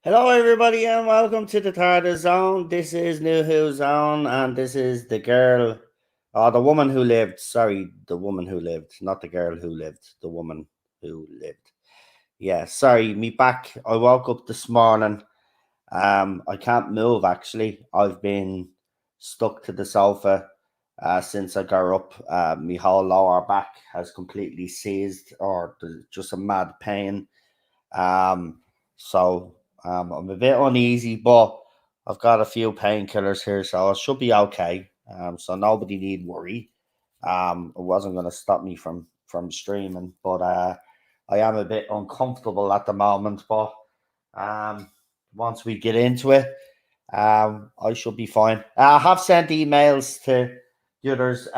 Hello, everybody, and welcome to the TARDIS Zone. This is New Who Zone, and this is the girl, the woman who lived. Sorry, the woman who lived, not the girl who lived, the woman who lived. Yeah, sorry, me back. I woke up this morning. I can't move, actually. I've been stuck to the sofa since I got up. My whole lower back has completely seized, or there's just a mad pain. So I'm a bit uneasy, but I've got a few painkillers here, so I should be okay. So nobody need worry. It wasn't going to stop me from streaming, but I am a bit uncomfortable at the moment. But um, once we get into it, I should be fine. I have sent emails to the others.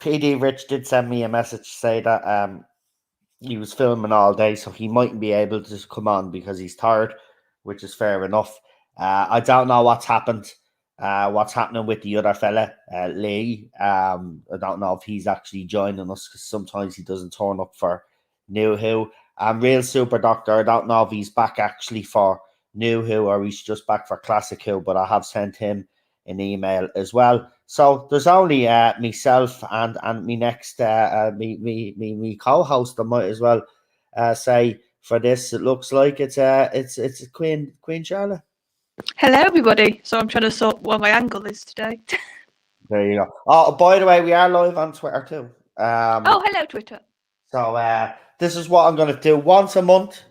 PD Rich did send me a message to say that he was filming all day, so he mightn't be able to come on because he's tired, which is fair enough. I don't know what's happened. What's happening with the other fella, Lee? I don't know if he's actually joining us because sometimes he doesn't turn up for New Who. Real Super Doctor, I don't know if he's back actually for New Who or he's just back for Classic Who, but I have sent him an email as well. So there's only myself and me next me co-host. I might as well say for this. It looks like it's Queen Charlotte. Hello, everybody. So I'm trying to sort what my angle is today. There you go. Oh, by the way, we are live on Twitter too. Oh, hello, Twitter. So this is what I'm going to do once a month.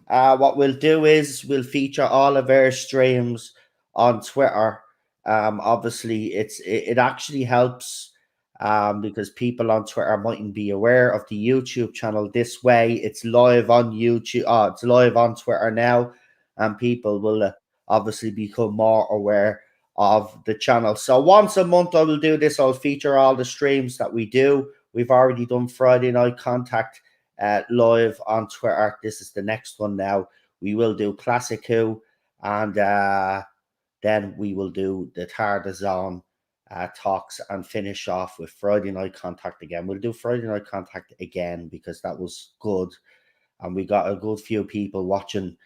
What we'll do is we'll feature all of our streams on Twitter. Obviously, it actually helps because people on Twitter mightn't be aware of the YouTube channel. This way, it's live on YouTube. It's live on Twitter now, and people will obviously become more aware of the channel. So once a month, I will do this. I'll feature all the streams that we do. We've already done Friday Night Contact live on Twitter. This is the next one now. We will do Classic Who, and then we will do the TARDIS Zone talks and finish off with Friday Night Contact again. We'll do Friday Night Contact again because that was good, and we got a good few people watching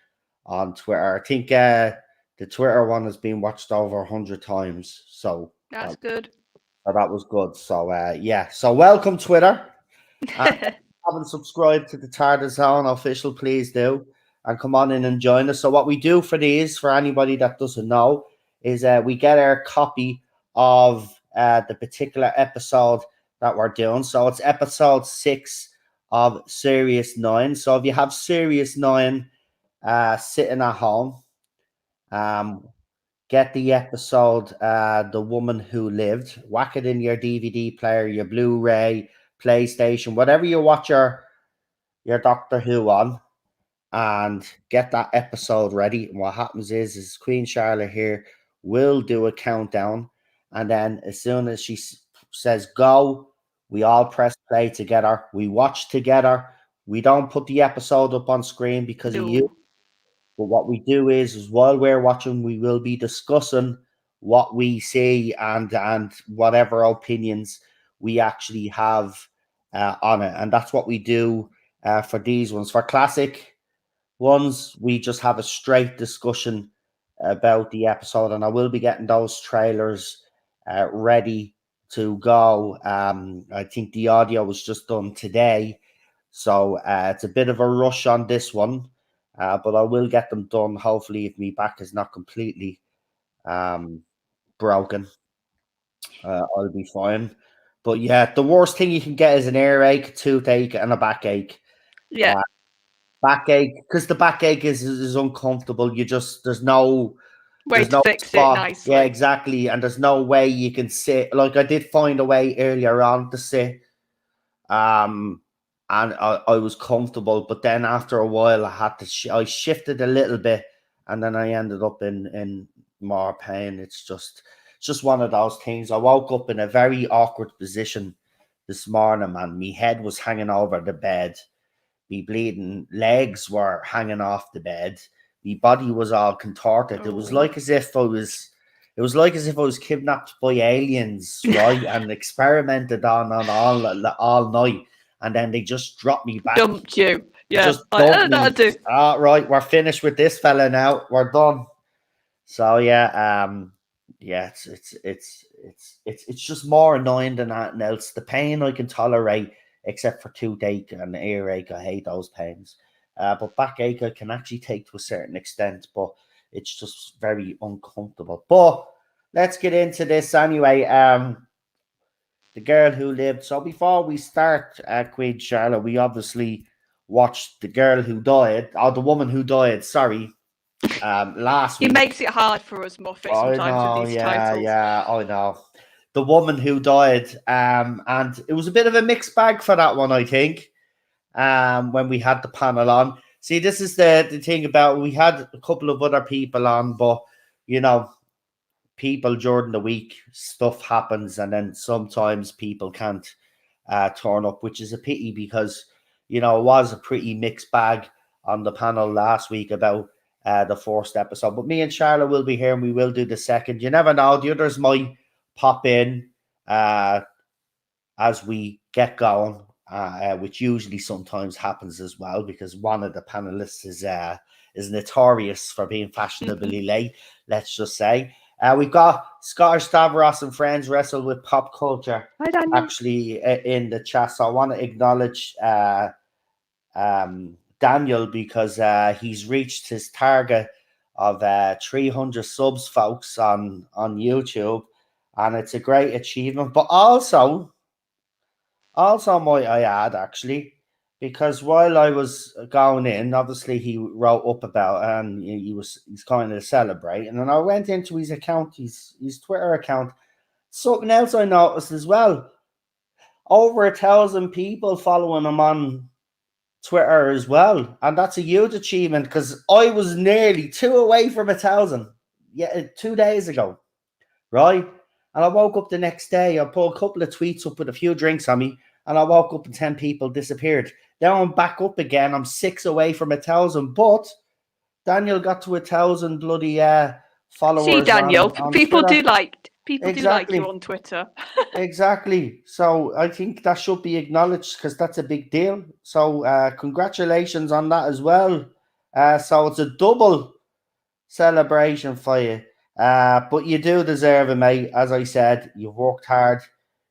on Twitter. I think the Twitter one has been watched over 100 times, so That's good. that was good. So yeah, so welcome Twitter. Haven't subscribed to the TARDIS Zone official, please do, and come on in and join us. So what we do for these, for anybody that doesn't know, is we get our copy of the particular episode that we're doing. So it's episode 6 of Series 9. So if you have Series 9 sitting at home, get the episode The Woman Who Lived, whack it in your DVD player, your Blu-ray, PlayStation, whatever you watch your Doctor Who on, and get that episode ready. And what happens is Queen Charlotte here we'll do a countdown, and then as soon as she says go, we all press play together. We watch together. We don't put the episode up on screen because of you. No. But what we do is while we're watching, we will be discussing what we see and whatever opinions we actually have on it, and that's what we do for these ones. For classic ones, we just have a straight discussion about the episode, and I will be getting those trailers ready to go. I think the audio was just done today, so it's a bit of a rush on this one, but I will get them done. Hopefully, if my back is not completely um, broken, I'll be fine. But yeah, the worst thing you can get is an earache, toothache, and a backache. Yeah. Backache, because the backache is uncomfortable. You just Way there's to no fix it spot. Yeah, nicely. exactly. And there's no way you can sit. Like I did find a way earlier on to sit. Um and I was comfortable, but then after a while I had to I shifted a little bit, and then I ended up in more pain. It's just one of those things. I woke up in a very awkward position this morning, man. My head was hanging over the bed, me bleeding legs were hanging off the bed. My body was all contorted. It was Oh. like as if I was. It was like as if I was kidnapped by aliens, right? And experimented on all night, and then they just dropped me back. Dumped you. Yeah. Just dumped me. That'll do. All right, we're finished with this fella now. We're done. So yeah, it's just more annoying than anything else. The pain I can tolerate, except for toothache and earache. I hate those pains. But backache I can actually take to a certain extent, but it's just very uncomfortable. But let's get into this anyway. The girl who lived. So before we start, Queen Charlotte, we obviously watched the girl who died, or the woman who died. Sorry, last He week. makes it hard for us, Muffet, I sometimes with know, these yeah, titles. yeah, I know. The woman who died, and it was a bit of a mixed bag for that one, I think. When we had the panel on. See, this is the thing about we had a couple of other people on, but you know, people during the week, stuff happens, and then sometimes people can't turn up, which is a pity because it was a pretty mixed bag on the panel last week about the first episode. But me and Charlotte will be here, and we will do the second. You never know; the others might pop in as we get going, which usually sometimes happens as well because one of the panelists is notorious for being fashionably late. Let's just say. We've got Scottish Stavros and friends wrestle with pop culture Hi, Daniel. actually in the chat. So I want to acknowledge Daniel because he's reached his target of 300 subs, folks, on YouTube, and it's a great achievement. But also might I add, actually, because while I was going in, obviously he wrote up about and he's kind of celebrating, and I went into his account, his Twitter account. Something else I noticed as well: over 1,000 people following him on Twitter as well, and that's a huge achievement because I was nearly two away from 1,000. Yeah, 2 days ago, right? And I woke up the next day. I put a couple of tweets up with a few drinks on me, and I woke up and 10 people disappeared. Now I'm back up again. I'm 6 away from 1,000, but Daniel got to 1,000 bloody followers. See, Daniel, on people Twitter. do like Exactly. you on Twitter. Exactly. So I think that should be acknowledged because that's a big deal. So congratulations on that as well. So it's a double celebration for you. But you do deserve it, mate. As I said, you've worked hard.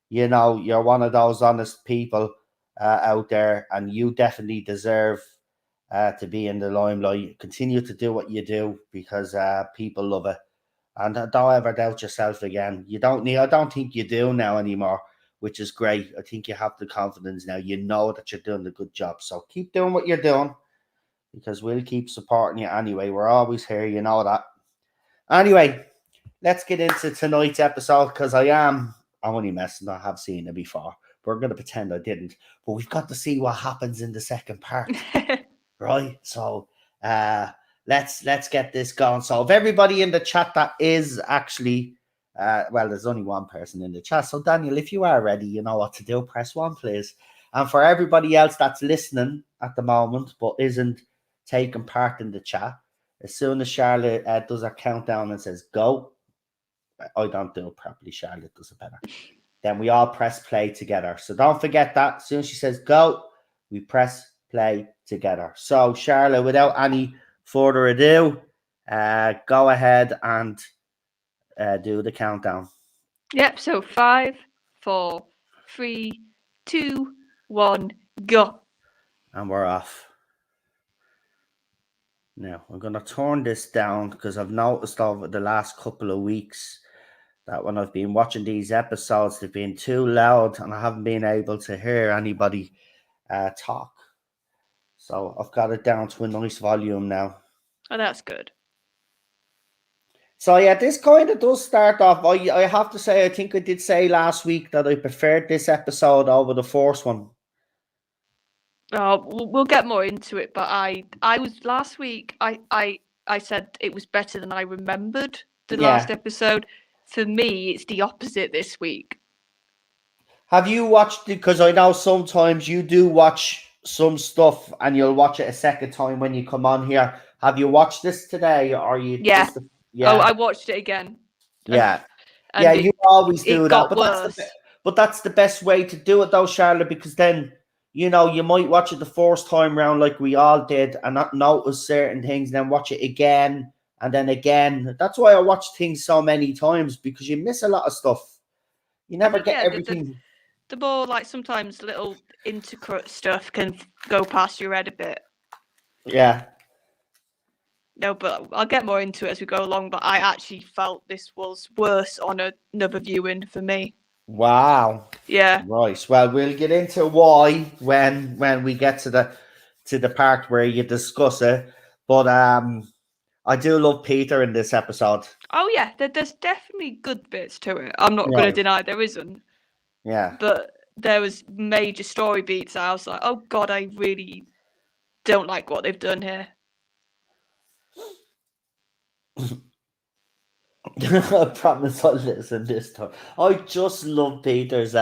You're one of those honest people out there, and you definitely deserve to be in the limelight. Continue to do what you do because people love it. And don't ever doubt yourself again. You don't need. I don't think you do now anymore, which is great. I think you have the confidence now. You know that you're doing a good job. So keep doing what you're doing because we'll keep supporting you anyway. We're always here. You know that. Anyway, let's get into tonight's episode because I'm only messing. I have seen it before. We're going to pretend I didn't. But we've got to see what happens in the second part. Right? So let's get this going. So if everybody in the chat that is actually well, there's only one person in the chat. So Daniel, if you are ready, you know what to do. Press one, please. And for everybody else that's listening at the moment but isn't taking part in the chat, as soon as Charlotte does a countdown and says go, I don't do it properly. Charlotte does it better. Then we all press play together. So don't forget that. As soon as she says go, we press play together. So Charlotte, without any further ado, go ahead and do the countdown. Yep, so 5, 4, 3, 2, 1, go. And we're off. Now, I'm going to turn this down because I've noticed over the last couple of weeks that when I've been watching these episodes, they've been too loud and I haven't been able to hear anybody talk. So I've got it down to a nice volume now. Oh, that's good. So yeah, this kind of does start off. I have to say, I think I did say last week that I preferred this episode over the first one. Oh, we'll get more into it, but I was last week. I said it was better than I remembered the last episode. For me, it's the opposite this week. Have you watched it? Because I know sometimes you do watch some stuff and you'll watch it a second time when you come on here. Have you watched this today, or are you? Yeah. Yeah. Oh, I watched it again. Yeah. And yeah, you always do it that. got worse. That's the best way to do it, though, Charlotte, because then, you know, you might watch it the first time round like we all did and not notice certain things, and then watch it again and then again. That's why I watch things so many times, because you miss a lot of stuff. You never get everything. The more, like, sometimes little intricate stuff can go past your head a bit. Yeah. No, but I'll get more into it as we go along. But I actually felt this was worse on another viewing for me. Wow. Yeah. Right. Well, we'll get into why when we get to the part where you discuss it. But I do love Peter in this episode. Oh yeah, there's definitely good bits to it. I'm not going to deny there isn't. Yeah. But there was major story beats. I was like, oh god, I really don't like what they've done here. I promise I'll listen this time. I just love Peter's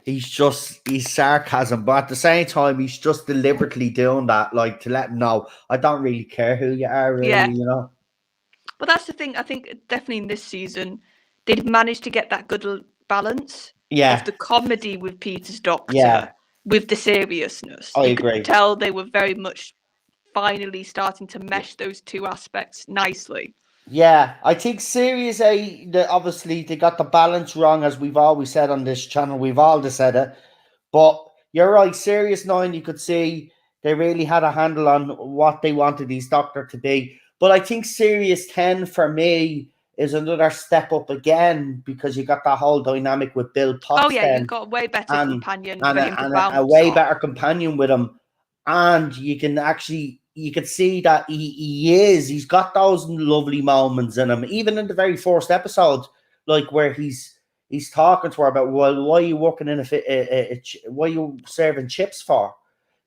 he's sarcasm, but at the same time he's just deliberately doing that, like to let him know I don't really care who you are, really, you know. But that's the thing, I think definitely in this season they'd managed to get that good balance of the comedy with Peter's doctor with the seriousness. I you agree. could tell they were very much finally starting to mesh those two aspects nicely. Yeah, I think Series A, obviously they got the balance wrong, as we've always said on this channel. We've always said it. But you're right, Series 9, you could see they really had a handle on what they wanted his doctor to be. But I think Series 10, for me, is another step up again, because you got that whole dynamic with Bill Potts. Oh, yeah, you've got a way better companion and for him to bounce a way off. better companion with him. And you can see that he's got those lovely moments in him, even in the very first episode, like where he's talking to her about, well, why are you working in why are you serving chips for?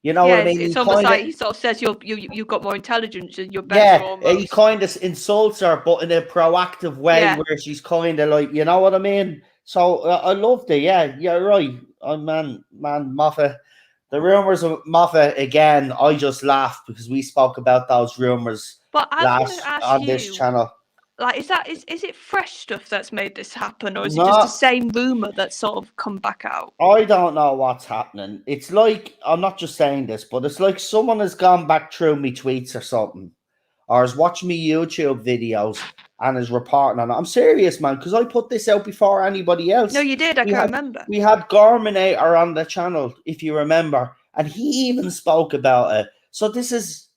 You know what I mean? It's almost like he sort of says you've got more intelligence and you're better. Yeah, almost. He kind of insults her, but in a proactive way, where she's kind of like, you know what I mean? So I loved it. Yeah, you're right. Oh, man, Moffat. The rumors of Moffat again, I just laughed because we spoke about those rumors on this channel. Like, is it fresh stuff that's made this happen, or is it just the same rumor that's sort of come back out? I don't know what's happening. It's like, I'm not just saying this, but it's like someone has gone back through me tweets or something, or is watching me YouTube videos and is reporting on it. I'm serious, man, because I put this out before anybody else. No, you did. I can't remember. We had Gorminator on the channel, if you remember, and he even spoke about it. So this is,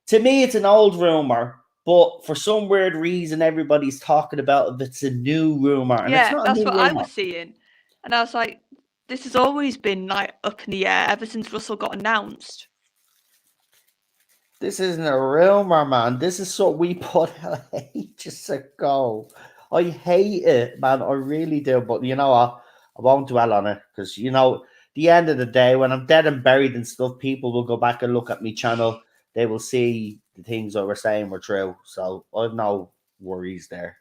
to me, it's an old rumor, but for some weird reason, everybody's talking about if it's a new rumor. And it's not that's what I was seeing. And I was like, this has always been like up in the air ever since Russell got announced. This isn't a rumor, man. This is what we put out ages ago. I hate it, man. I really do. But you know what? I won't dwell on it, because, you know, the end of the day, when I'm dead and buried and stuff, people will go back and look at my channel. They will see the things I were saying were true. So I've no worries there.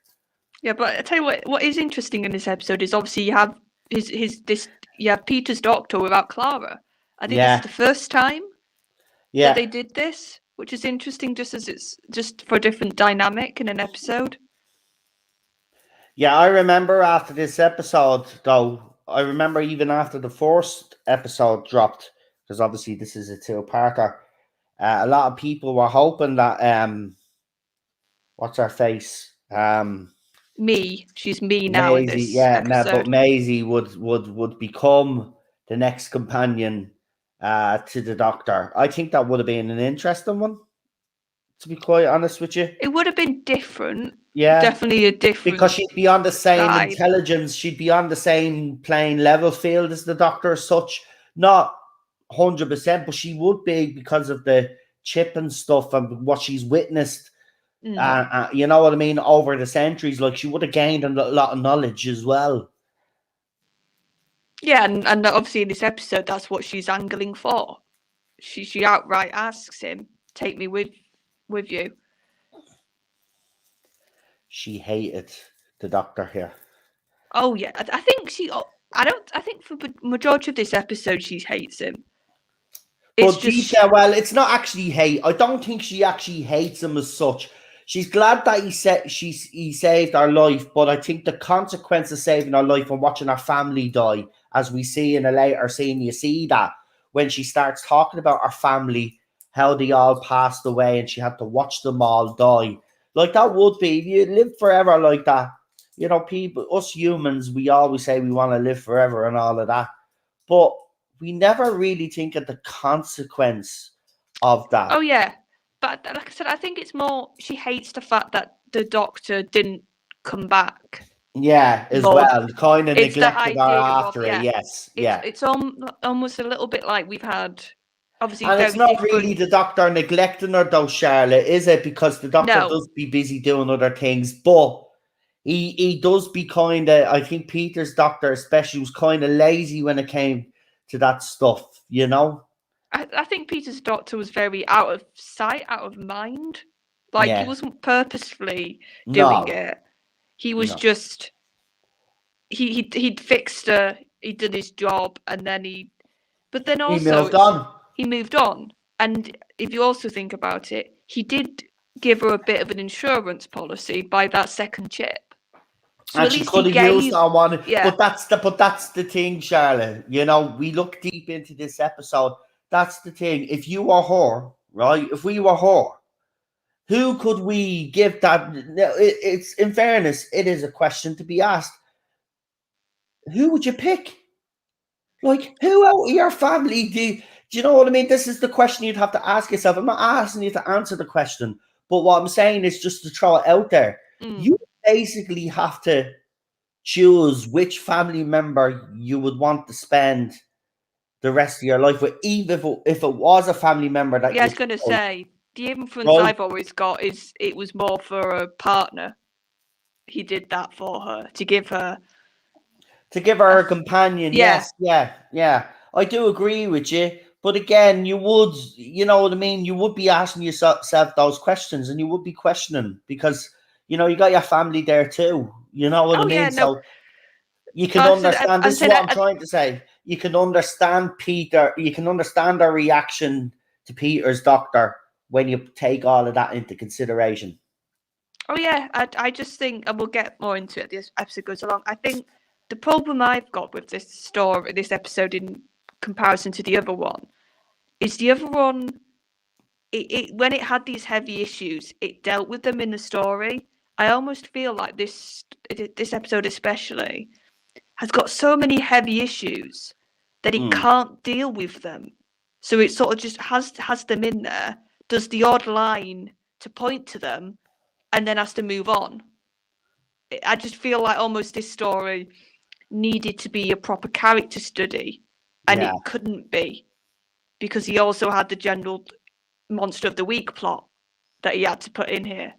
Yeah, but I tell you what is interesting in this episode is obviously you have you have Peter's doctor without Clara. I think this is Yeah, the first time that yeah, they did this, which is interesting just as it's just for a different dynamic in an episode. yeah. I remember after this episode, though. I remember even after the first episode dropped, because obviously this is a two-parter. A lot of people were hoping that what's her face? She's me now in Maisie, this yeah, no, but episode. Maisie would become the next companion to the Doctor. I think that would have been an interesting one, to be quite honest with you. It would have been different, Yeah, definitely a because different she'd be on the same vibe. intelligence, she'd be on the same playing level field as the Doctor as such. Not 100%, but she would be because of the chip and stuff and what she's witnessed. You know what I mean? Over the centuries, like she would have gained a lot of knowledge as well. Yeah, and obviously in this episode, that's what she's angling for. She outright asks him, "Take me with you." She hated the Doctor here. Oh yeah, I think she. I don't. I think for the majority of this episode, she hates him. It's But deep just down, well, it's not actually hate. I don't think she actually hates him as such. She's glad that he saved her life, but I think the consequence of saving her life and watching her family die, as we see in a later scene, you see that when she starts talking about her family, how they all passed away, and she had to watch them all die. Like that would be if you live forever like that. You know, people, us humans, we always say we want to live forever and all of that, but we never really think of the consequence of that. oh yeah, but like I said, I think it's more she hates the fact that the Doctor didn't come back. Yeah, as More, well. Kind of it's the neglected her idea of after it. Yes, yeah. It's almost a little bit like we've had obviously And it's very not really different. the Doctor neglecting her, though, Charlotte, is it? Because the Doctor No, does be busy doing other things, but he does be kind of. I think Peter's Doctor, especially, was kind of lazy when it came to that stuff. You know? I think Peter's Doctor was very out of sight, out of mind. Like he Yeah. wasn't purposefully doing No. it. He was No. just he'd fixed her. He did his job, and then But then He also moved on. he moved on. And if you also think about it, he did give her a bit of an insurance policy by that second chip. So And at she least could he have used gave. that one. Yeah. But that's the thing, Charlotte. You know, we look deep into this episode. That's the thing. If you were her, right? If we were her, who could we give that? It's in fairness, it is a question to be asked. Who would you pick? Like, who out of your family do you know what I mean? This is the question you'd have to ask yourself. I'm not asking you to answer the question, but what I'm saying is just to throw it out there. You basically have to choose which family member you would want to spend the rest of your life with, even if it was a family member that Yeah, I you was going to say the influence right? I've always got is it was more for a partner. He did that for her to give her a companion. Yeah. Yes, yeah. I do agree with you. But again, you would, you know what I mean? You would be asking yourself those questions, and you would be questioning because, you know, you got your family there too. You know what I Oh mean? yeah, no. So you can understand. This is what I'm trying to say. You can understand Peter. You can understand our reaction to Peter's Doctor when you take all of that into consideration. Oh yeah, I just think, and we'll get more into it as this episode goes along. I think the problem I've got with this story, this episode, in comparison to the other one, is the other one. When it had these heavy issues, it dealt with them in the story. I almost feel like this episode especially has got so many heavy issues that it can't deal with them. So it sort of just has them in there, does the odd line to point to them, and then has to move on. I just feel like almost this story needed to be a proper character study, and it couldn't be because he also had the general monster of the week plot that he had to put in here.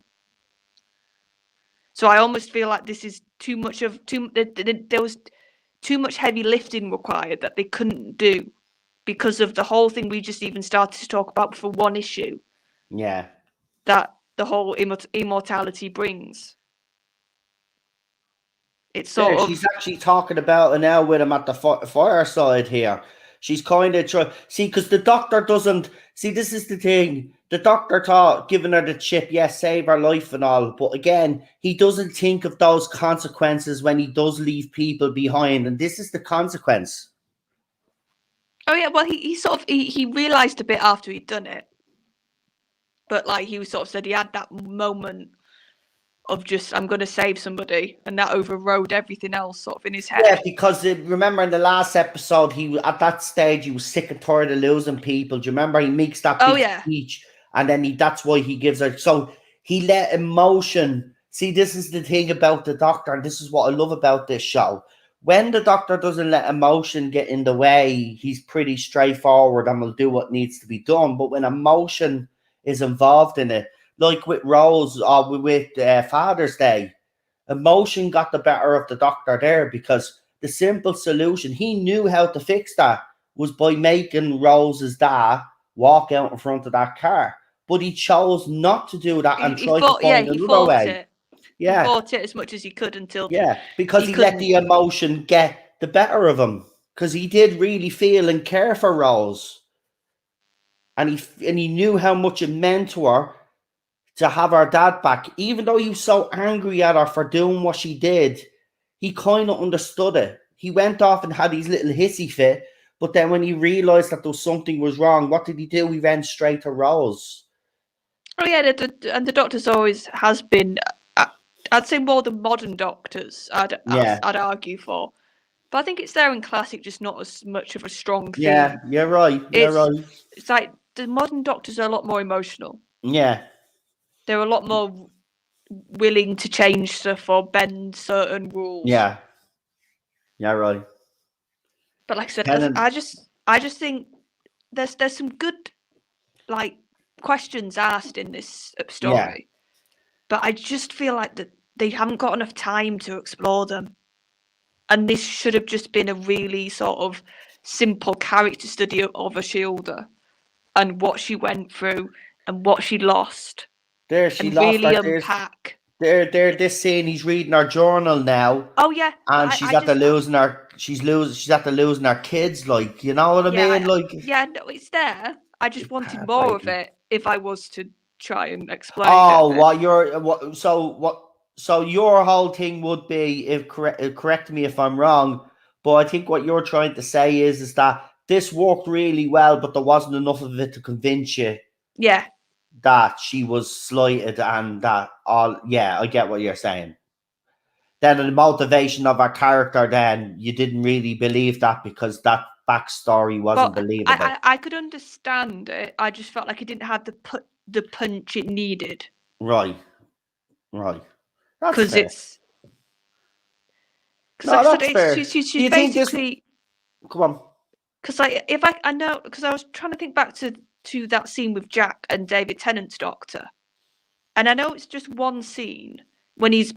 So I almost feel like this is too much of there was too much heavy lifting required that they couldn't do because of the whole thing we just even started to talk about for one issue. Yeah. that the whole immortality brings. It's There, sort she's of actually talking about it now with him at the fireside here. She's kind of trying. See, because the doctor doesn't. See, this is the thing. The doctor thought giving her the chip, yes, save her life and all. But again, he doesn't think of those consequences when he does leave people behind. And this is the consequence. oh yeah, well he sort of he realised a bit after he'd done it. But like he sort of said he had that moment of just I'm going to save somebody, and that overrode everything else sort of in his head. Yeah, because remember in the last episode, he at that stage he was sick and tired of losing people. Do you remember he makes that big speech, and then that's why he gives her. So he let emotion. See, this is the thing about the doctor, and this is what I love about this show. When the doctor doesn't let emotion get in the way, he's pretty straightforward and will do what needs to be done. But when emotion is involved in it, like with Rose or with Father's Day, emotion got the better of the doctor there because the simple solution, he knew how to fix that, was by making Rose's dad walk out in front of that car. But he chose not to do that and tried to find another way. Yeah. He fought it as much as he could until because he let the emotion get the better of him. Because he did really feel and care for Rose. And he knew how much it meant to her to have her dad back. Even though he was so angry at her for doing what she did, he kind of understood it. He went off and had his little hissy fit, but then when he realised that there was something was wrong, what did he do? He went straight to Rose. Oh yeah, and the doctor's always has been. I'd say more than modern doctors. I'd argue for, but I think it's there in classic, just not as much of a strong theme. Yeah, you're right. It's like the modern doctors are a lot more emotional. Yeah, they're a lot more willing to change stuff or bend certain rules. Yeah, right. But like I said, I just think there's some good like questions asked in this story, but I just feel like that they haven't got enough time to explore them, and this should have just been a really sort of simple character study of Ashilda and what she went through and what she lost. There, she and lost really unpack. This scene, he's reading her journal now. Oh yeah, and she's at the losing her. She's at the losing her kids. Like, you know what I mean? Like, no, it's there. I just wanted more of it. If I was to try and explain. So your whole thing would be, if correct me if I'm wrong, but I think what you're trying to say is that this worked really well, but there wasn't enough of it to convince you. Yeah. That she was slighted and that all. Yeah, I get what you're saying. Then the motivation of her character, then you didn't really believe that because that backstory wasn't believable. I could understand it. I just felt like it didn't have the punch it needed. Right. Because it's. That's fair. She's basically. Come on. Because I know, because I was trying to think back to that scene with Jack and David Tennant's doctor, and I know it's just one scene when he's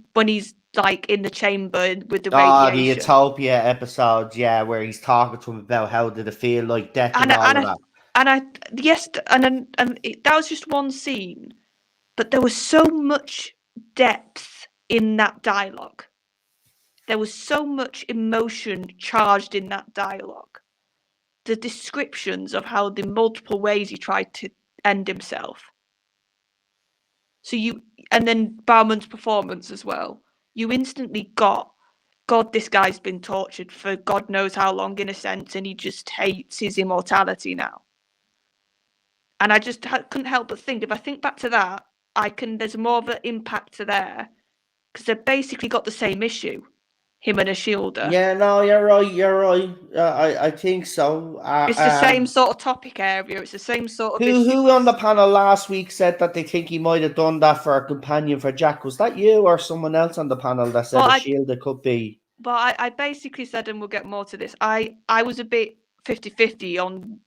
like in the chamber with the radiation. The Utopia episode, where he's talking to him about how did it feel like death and all of that. And that was just one scene, but there was so much depth in that dialogue. There was so much emotion charged in that dialogue. The descriptions of how the multiple ways he tried to end himself. And then Bauman's performance as well. You instantly got, God, this guy's been tortured for God knows how long in a sense, and he just hates his immortality now. And I just couldn't help but think, if I think back to that, there's more of an impact to there, because they've basically got the same issue, him and Ashilda. Yeah, no, you're right. I think so. It's the same sort of topic area. It's the same sort of issue. Who on the panel last week said that they think he might have done that for a companion for Jack? Was that you or someone else on the panel that said Ashilda could be? Well, I basically said, and we'll get more to this, I was a bit 50-50 on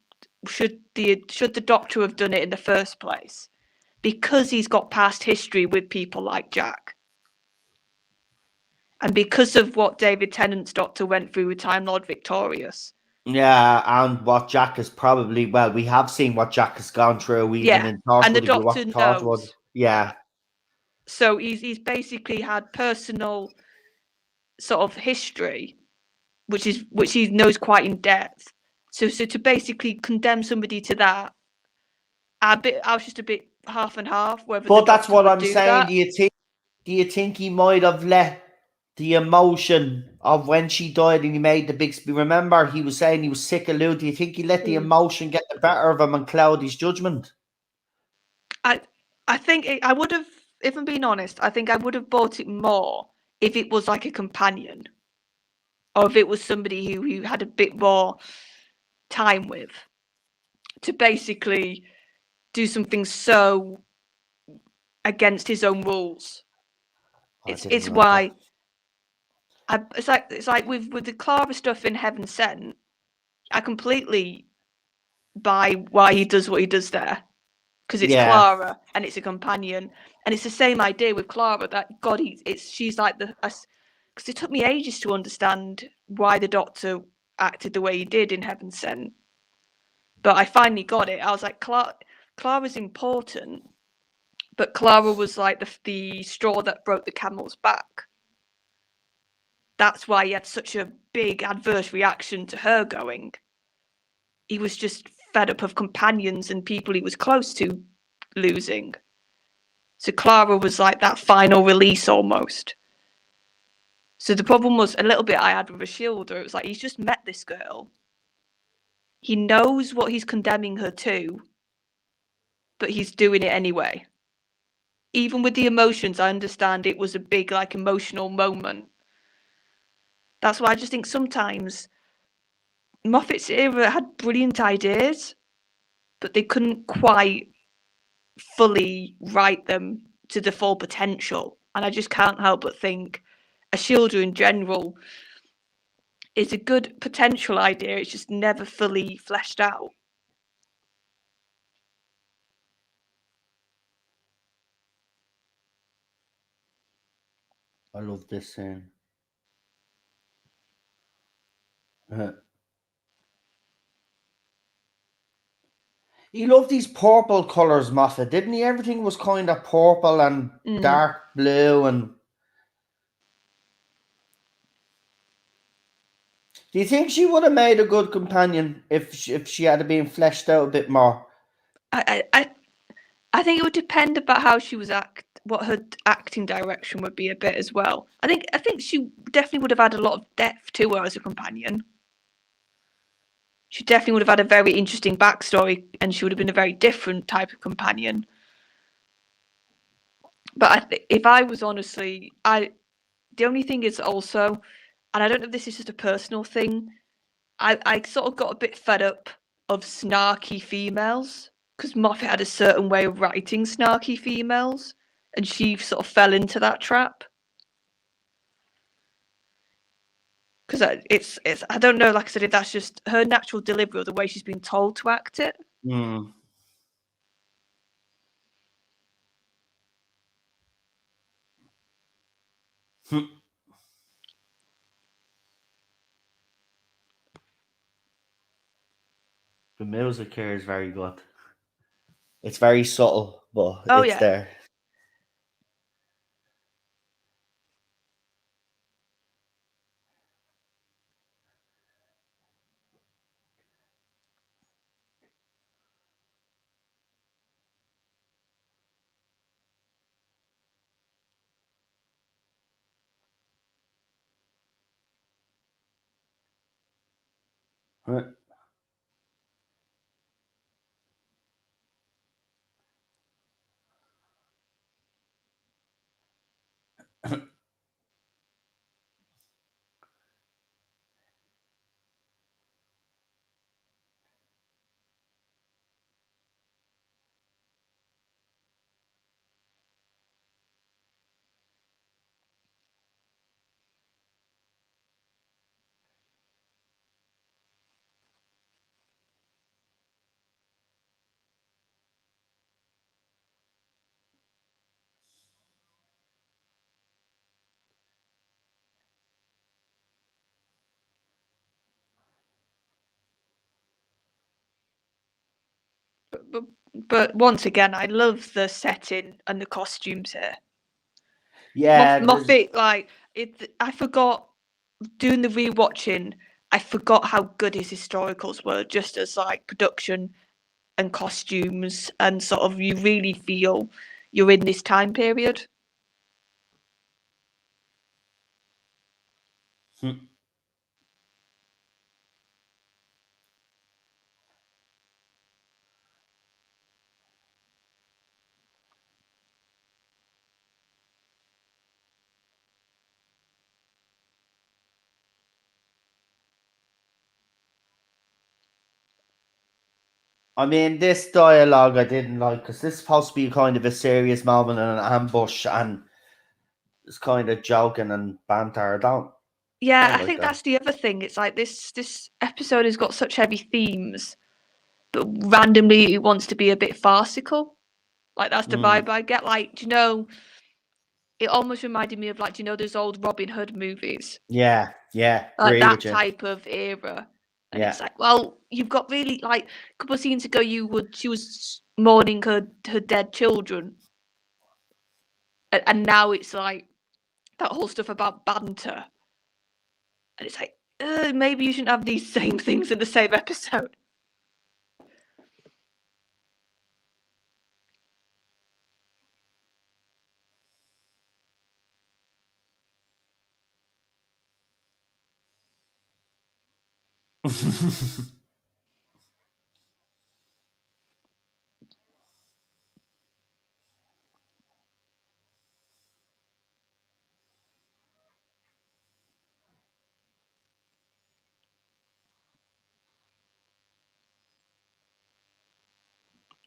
should the Doctor have done it in the first place, because he's got past history with people like Jack. And because of what David Tennant's Doctor went through with Time Lord Victorious. Yeah, and what Jack has we have seen what Jack has gone through, even in Torchwood. And the Doctor knows. Yeah. So he's basically had personal sort of history, which he knows quite in depth. So to basically condemn somebody to that, I was just a bit half and half whether the But that's doctor what would I'm do saying. that. Do you think he might have let the emotion of when she died and he made the big remember he was saying he was sick of Lou. Do you think he let the emotion get the better of him and cloud his judgment? I I think I would have, if I'm being honest, I think I would have bought it more if it was like a companion, or if it was somebody who had a bit more time with to basically do something so against his own rules. I It's didn't like that. why it's like with the Clara stuff in Heaven Sent. I completely buy why he does what he does there, because it's Yeah. Clara and it's a companion, and it's the same idea with Clara that God, she's like because it took me ages to understand why the Doctor acted the way he did in Heaven Sent, but I finally got it. I was like, Clara's important, but Clara was like the straw that broke the camel's back. That's why he had such a big adverse reaction to her going. He was just fed up of companions and people he was close to losing. So Clara was like that final release almost. So the problem was a little bit I had with a Shielder. It was like he's just met this girl. He knows what he's condemning her to, but he's doing it anyway. Even with the emotions, I understand it was a big, like, emotional moment. That's why I just think sometimes Moffat's era had brilliant ideas, but they couldn't quite fully write them to the full potential. And I just can't help but think a Shielder in general is a good potential idea. It's just never fully fleshed out. I love this scene. He loved these purple colours, Moffat, didn't he? Everything was kind of purple and dark blue. And do you think she would have made a good companion if she had been fleshed out a bit more? I think it would depend about how she was what her acting direction would be a bit as well. I think she definitely would have had a lot of depth to her as a companion. She definitely would have had a very interesting backstory, and she would have been a very different type of companion. But if I was honestly, the only thing is also, and I don't know if this is just a personal thing, I sort of got a bit fed up of snarky females because Moffat had a certain way of writing snarky females, and she sort of fell into that trap. Because it's I don't know, like I said, if that's just her natural delivery or the way she's been told to act it. Mm. The music here is very good. It's very subtle, but Oh it's yeah. there. But once again, I love the setting and the costumes here. Yeah, Moffat, like I forgot doing the rewatching. I forgot how good his historicals were, just as like production and costumes, and sort of you really feel you're in this time period. I mean, this dialogue I didn't like because this is supposed to be kind of a serious moment and an ambush, and it's kind of joking and banter. Yeah, Don't I like think that. that's the other thing. It's like this episode has got such heavy themes, but randomly it wants to be a bit farcical. Like that's the Mm. vibe I get. Like, do you know? It almost reminded me of like, do you know, those old Robin Hood movies, Yeah, like agree that with you. type of era. And Yeah, it's like, well, you've got really like a couple of scenes ago, she was mourning her dead children, and now it's like that whole stuff about banter, and it's like, maybe you shouldn't have these same things in the same episode.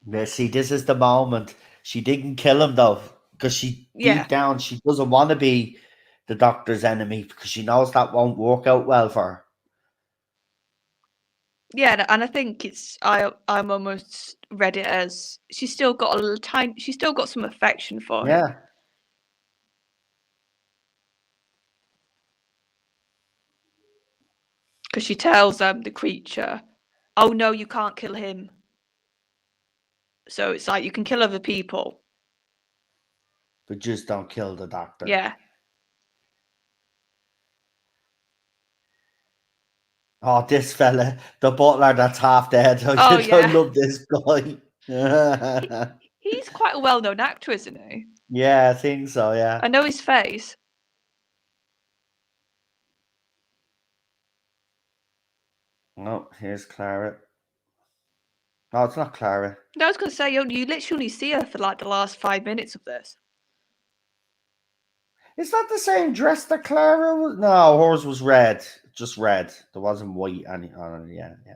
yeah. See, this is the moment. She didn't kill him though, because she Yeah, deep down she doesn't want to be the doctor's enemy because she knows that won't work out well for her. yeah, and I think I'm almost read it as she's still got a little tiny, she's still got some affection for him, Yeah, because she tells the creature, "Oh no, you can't kill him." So it's like you can kill other people. but just don't kill the doctor. Yeah. Oh, this fella, the butler that's half dead. Oh I yeah. love this guy. He, he's quite a well-known actor, isn't he? Yeah, I think so. Yeah. I know his face. Oh, here's Clara. No, it's not Clara. No, I was going to say, you literally see her for like the last 5 minutes of this. Is that the same dress that Clara was? No, hers was red. Just red. There wasn't white any on it. Yeah, yeah.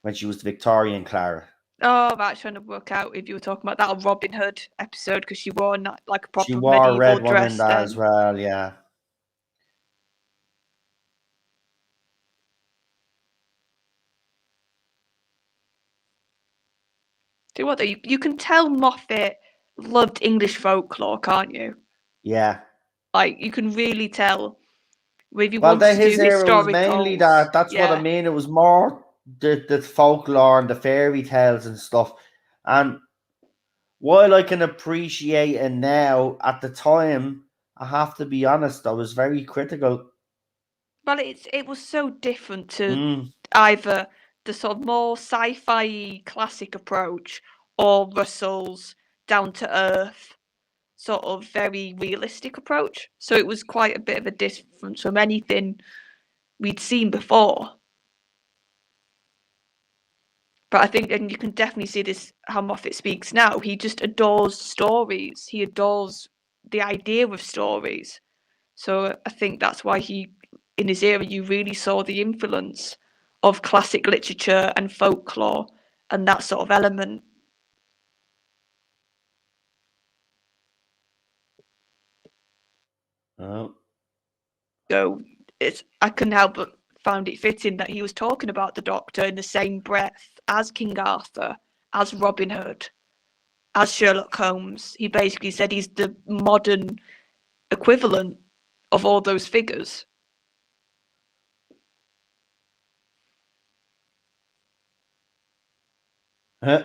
When she was the Victorian Clara. Oh, right, trying to work out if you were talking about that Robin Hood episode because she wore like a She proper wore a medieval red one in dress that as then. well, yeah. Do what though? You can tell Moffat loved English folklore, can't you? Yeah. Like you can really tell if you Well, wanted to do his era was mainly historicals. that. That's what I Yeah. mean. It was more the folklore and the fairy tales and stuff. And while I can appreciate it now, at the time, I have to be honest, I was very critical. Well, it was so different to Mm, either the sort of more sci-fi classic approach or Russell's down to earth sort of very realistic approach. So it was quite a bit of a difference from anything we'd seen before. But I think, and you can definitely see this how Moffat speaks now. He just adores stories. He adores the idea of stories. So I think that's why in his era, you really saw the influence of classic literature and folklore and that sort of element. oh, So I couldn't help but found it fitting that he was talking about the Doctor in the same breath as King Arthur, as Robin Hood, as Sherlock Holmes. He basically said he's the modern equivalent of all those figures. huh.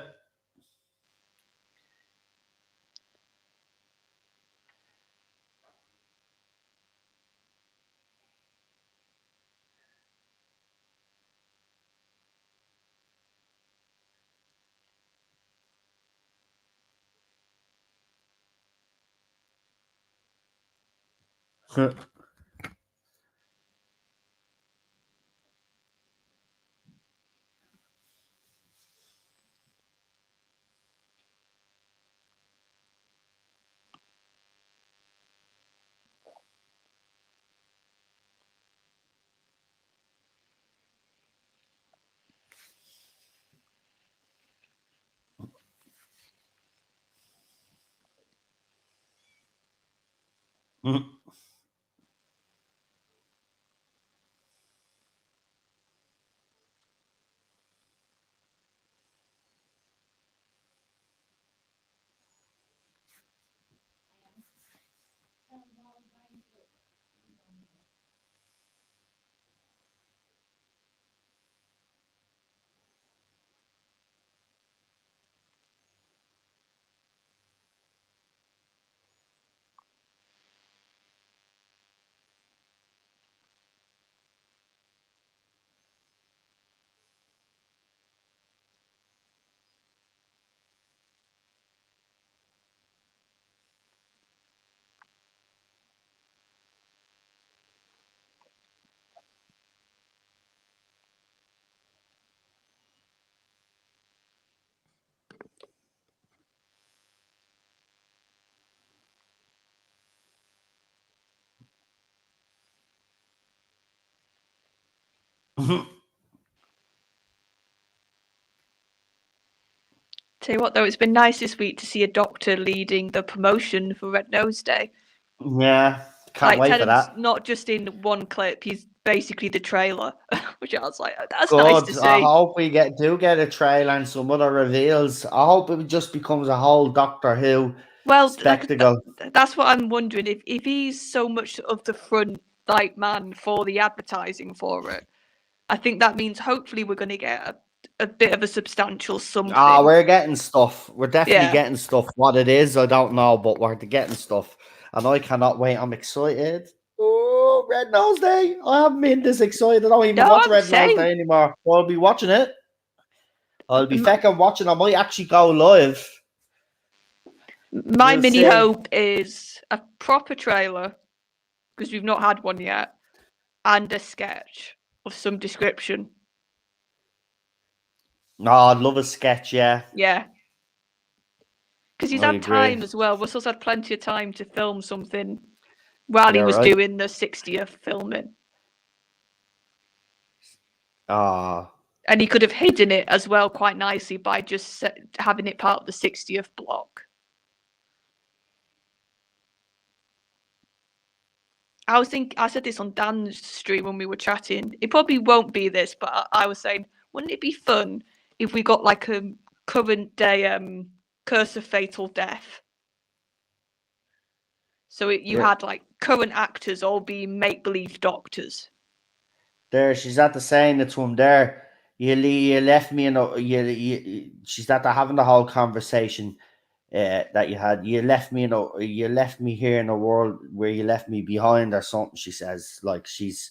Tell you what, though, it's been nice this week to see a doctor leading the promotion for Red Nose Day. Yeah, can't Like, wait for Tennant's that. not just in one clip, he's basically the trailer, which I was like, oh, that's nice to Good. I see. hope we do get a trailer and some other reveals. I hope it just becomes a whole Doctor Who Well, like, spectacle. that's what I'm wondering. If he's so much of the front like man for the advertising for it, I think that means hopefully we're going to get a bit of a substantial Ah, something. we're getting stuff. We're definitely Yeah. getting stuff. What it is, I don't know, but we're getting stuff. And I cannot wait. I'm excited. Oh, Red Nose Day. I haven't been this excited. I don't even No, watch I'm Red Nose same. Day anymore. I'll be watching it. I'll be M- fecking watching. I might actually go live. My We'll mini see. hope is a proper trailer, because we've not had one yet, and a sketch of some description. No, I'd love a sketch, yeah. Yeah. Because he's I had agree. time as well. Russell's had plenty of time to film something while he Yeah, was right. doing the 60th filming. Ah. And he could have hidden it as well quite nicely by just having it part of the 60th block. I said this on Dan's stream when we were chatting. It probably won't be this, but I was saying, wouldn't it be fun if we got like a current day Curse of Fatal Death? So you Yeah. had like current actors all being make believe doctors. There, she's at the saying it to him there. You left me in a she's at the having the whole conversation that you had. You left me here in a world where you left me behind or something. She says like she's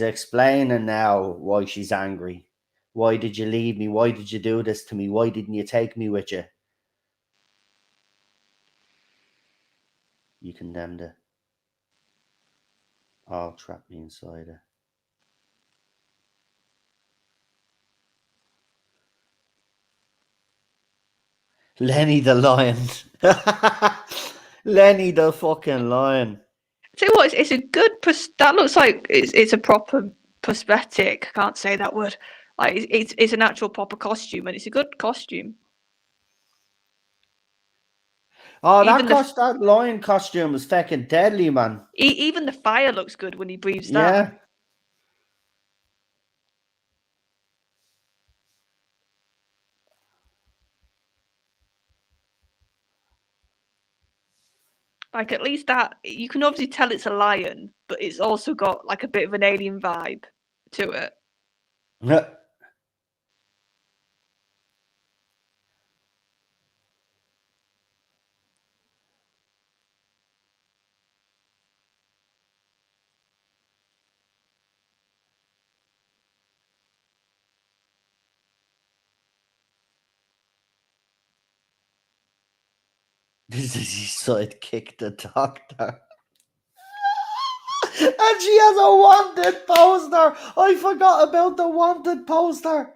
explaining now why she's angry. Why did you leave me? Why did you do this to me? Why didn't you take me with you? You condemned it. All trapped me inside it. Lenny the lion. Lenny the fucking lion. Tell you what, it's a good. That looks like it's a proper prosthetic. I can't say that word. Like it's an actual proper costume, and it's a good costume. Oh, Even the that lion costume is fucking deadly, man. even the fire looks good when he breathes that. Yeah. Like at least that you can obviously tell it's a lion, but it's also got like a bit of an alien vibe to it. This is his sidekick, the doctor. And she has a wanted poster. I forgot about the wanted poster.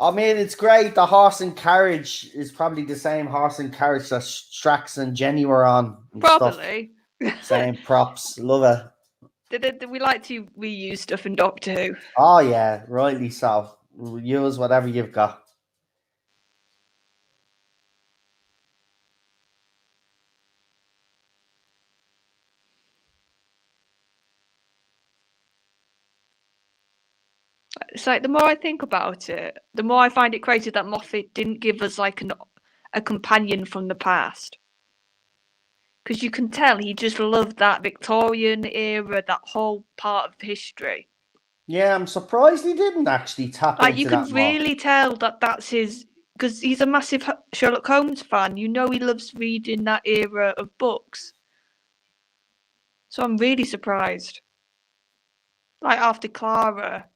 I mean, it's great. The horse and carriage is probably the same horse and carriage that Strax and Jenny were on and stuff. Probably. Same props. Love it. We like to reuse stuff in Doctor Who. Oh, yeah. Rightly so. Use whatever you've got. It's like the more I think about it, the more I find it crazy that Moffat didn't give us like a companion from the past. Because you can tell he just loved that Victorian era, that whole part of history. Yeah, I'm surprised he didn't actually tap Like you into can that more. really tell that that's his. Because he's a massive Sherlock Holmes fan. You know he loves reading that era of books. So I'm really surprised. Like after Clara.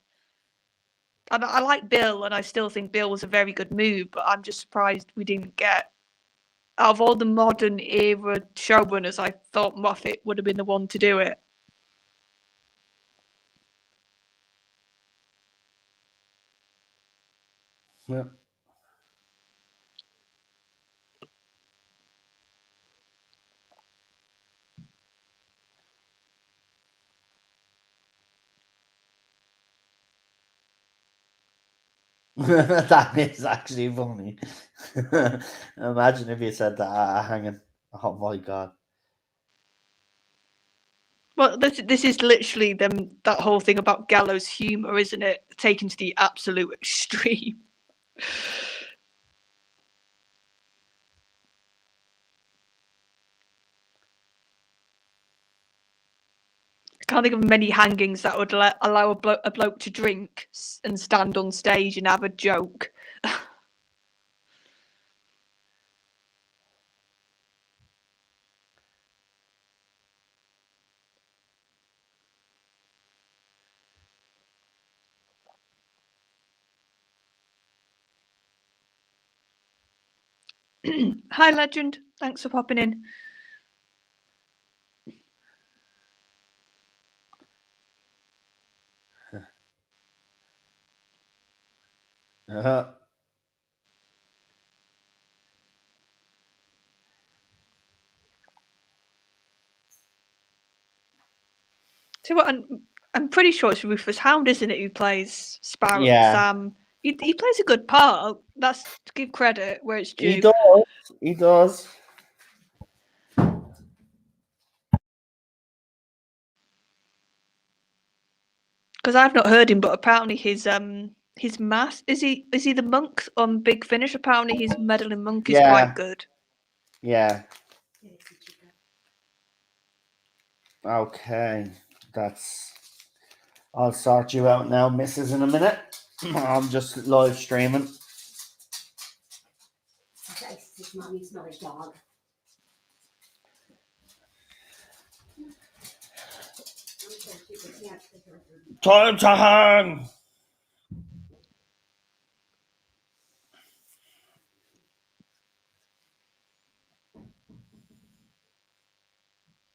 And I like Bill, and I still think Bill was a very good move, but I'm just surprised we didn't get. Out of all the modern era showrunners, I thought Moffat would have been the one to do it. Yeah. That is actually funny. Imagine if you said that hanging. Oh my god. Well, this is literally that whole thing about gallows humor, isn't it? Taken to the absolute extreme. I can't think of many hangings that would allow a bloke to drink and stand on stage and have a joke. Hi, Legend. Thanks for popping in. Uh-huh. So what? I'm pretty sure it's Rufus Hound, isn't it, who plays Sparrow Yeah, Sam? He plays a good part. That's to give credit where it's he due. does. He does. Because I've not heard him, but apparently his mass is he the monk on Big Finish? Apparently his meddling monk is quite Yeah, good. yeah. Okay, that's. I'll sort you out now, missus, in a minute. I'm just live streaming. Mommy's not a dog. Time to hang.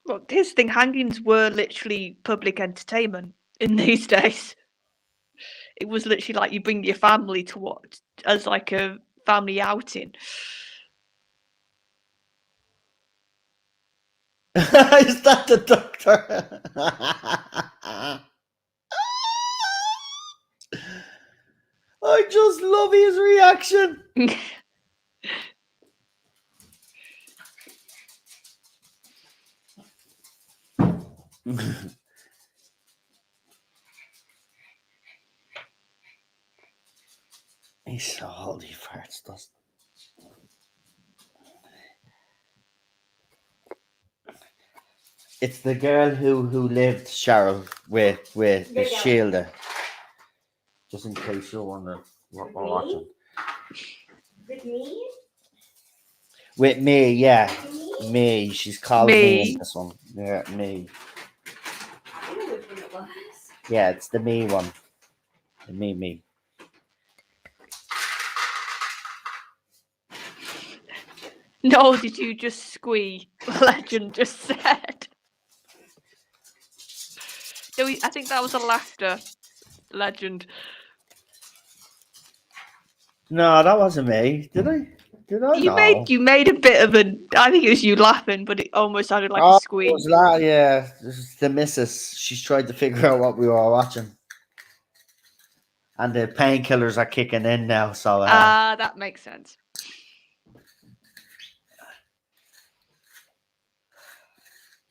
Well, his thing, hangings were literally public entertainment in these days. It was literally like you bring your family to watch as like a family outing. Is that the doctor? I just love his reaction. He's so holy farts, doesn't. It's the girl who lived, Cheryl, with the shielder. Just in case you're wondering what we're watching. With me? With me, yeah. Me? Me. She's called me in Me. this one. Yeah, me. I don't know which one it was. Yeah, it's the me one. The me. No, did you just squee? Legend just said. No, I think that was a laughter. Legend. No, that wasn't me. Did I? Did I? No. You made a bit of a. I think it was you laughing, but it almost sounded like a Oh, it squeak. was that, yeah. This is the missus. She's tried to figure out what we were watching. And the painkillers are kicking in now, so That makes sense.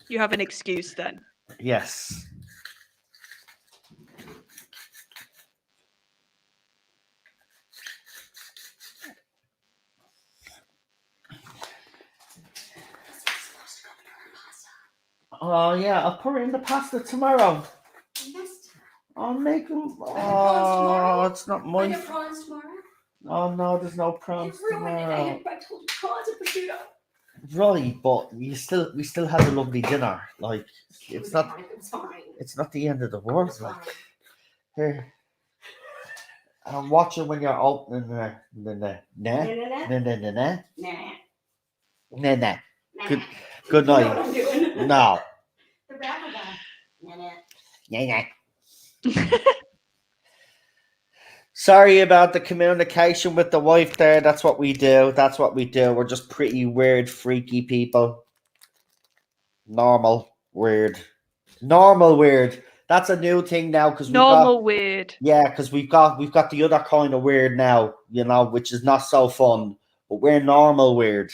You have an excuse then. yes. Oh yeah, I'll put it in the pasta tomorrow. I'll make them. Oh, it's not Are my. there prawns tomorrow? Oh no, there's no prawns I ruined it. tomorrow. I told you prawns and prosciutto. Right, but we still had a lovely dinner. Like it's not fine. it's not the end of the world. It's Like fine. here, I'm watching when you're opening the Nah, nah, nah. Good You know what night. I'm doing. No. The raffle guy. Nah. Yeah. Sorry about the communication with the wife there. That's what we do. We're just pretty weird, freaky people. Normal weird. That's a new thing now because Normal weird. because we've got the other kind of weird now, which is not so fun. But we're normal weird.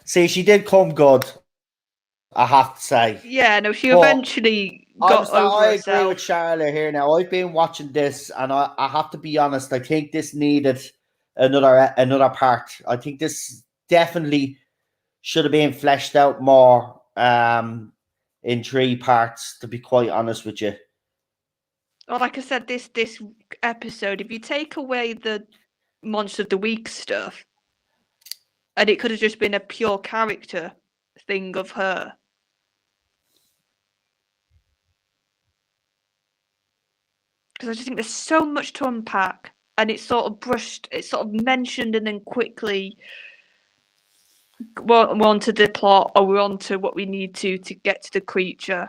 See, she did come good, I have to say. Yeah, no, she But eventually got over I agree with herself. Charlotte here now. I've been watching this, and I have to be honest. I think this needed another part. I think this definitely should have been fleshed out more in 3 parts. To be quite honest with you. Well, like I said, this episode, if you take away the Monster of the Week stuff, and it could have just been a pure character thing of her. Because I just think there's so much to unpack, and it's sort of mentioned, and then quickly we're on to the plot, or we're on to what we need to get to the creature.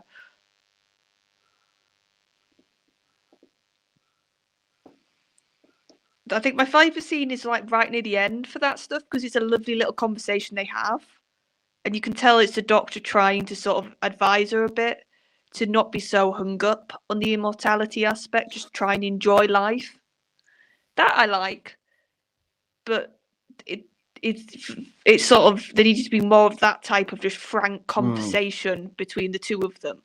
I think my favourite scene is like right near the end for that stuff because it's a lovely little conversation they have, and you can tell it's the doctor trying to sort of advise her a bit to not be so hung up on the immortality aspect, just try and enjoy life. That I like, but it's sort of there needs to be more of that type of just frank conversation between the two of them.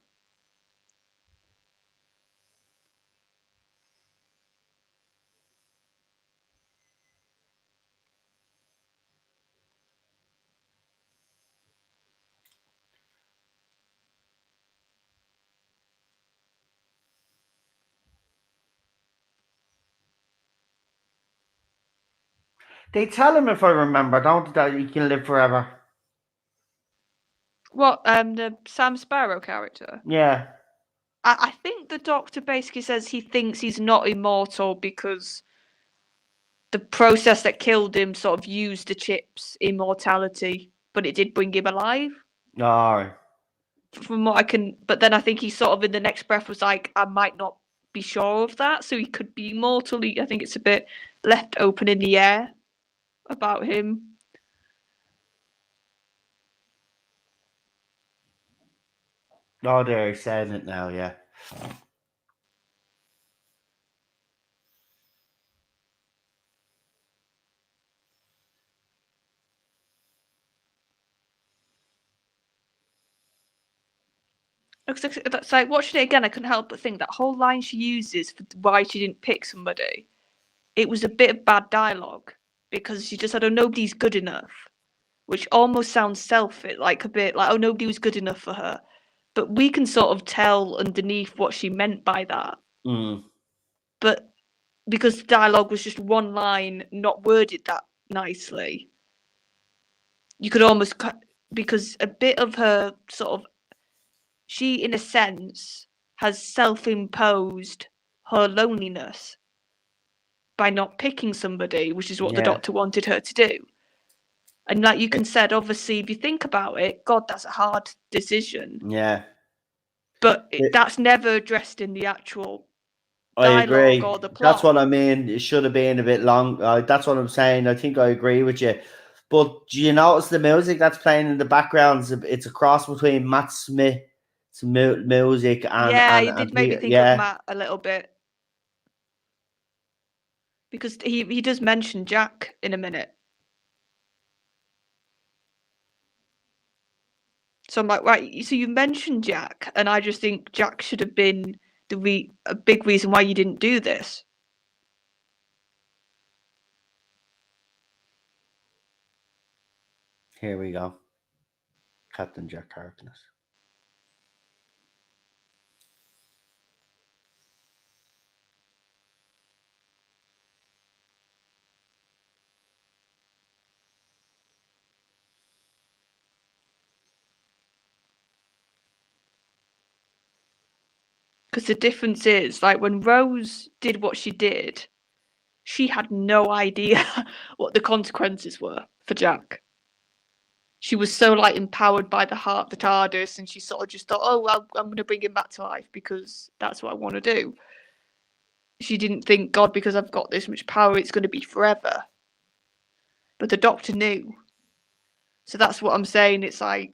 They tell him, if I remember, don't they, that he can live forever. What the Sam Sparrow character? Yeah. I think the doctor basically says he thinks he's not immortal because the process that killed him sort of used the chip's immortality, but it did bring him alive. All right. From what I can, but then I think he sort of in the next breath was like, I might not be sure of that, so he could be immortal. I think it's a bit left open in the air about him. Oh, they're saying it now, yeah. That's like watching it again. I couldn't help but think that whole line she uses for why she didn't pick somebody. It was a bit of bad dialogue because she just said, "Oh, nobody's good enough," which almost sounds selfish, like a bit like, "Oh, nobody was good enough for her." But we can sort of tell underneath what she meant by that. But because the dialogue was just one line, not worded that nicely, you could almost because a bit of her sort of she, in a sense, has self-imposed her loneliness by not picking somebody, which is what the doctor wanted her to do. And like you can said, obviously, if you think about it, God, that's a hard decision. Yeah. But that's never addressed in the actual I dialogue agree. or the plot. That's what I mean. It should have been a bit long. That's what I'm saying. I think I agree with you. But do you notice the music that's playing in the background? It's a cross between Matt Smith's music and yeah, and, it and did make me think of Matt a little bit. Because he does mention Jack in a minute. So I'm like, right, so you mentioned Jack, and I just think Jack should have been a big reason why you didn't do this. Here we go. Captain Jack Harkness. Because the difference is, like, when Rose did what she did, she had no idea what the consequences were for Jack. She was so, like, empowered by the TARDIS, and she sort of just thought, oh, well, I'm going to bring him back to life because that's what I want to do. She didn't think, God, because I've got this much power, it's going to be forever. But the Doctor knew. So that's what I'm saying. It's like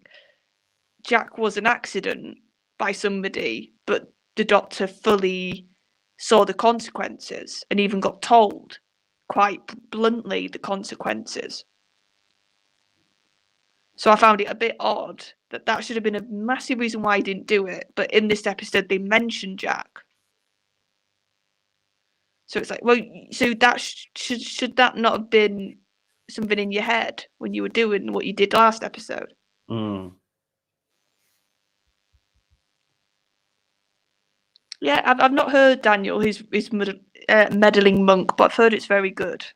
Jack was an accident by somebody, but the Doctor fully saw the consequences and even got told quite bluntly the consequences. So I found it a bit odd that should have been a massive reason why he didn't do it. But in this episode, they mentioned Jack. So it's like, well, so that should that not have been something in your head when you were doing what you did last episode? Yeah, I've not heard Daniel, his meddling monk, but I've heard it's very good.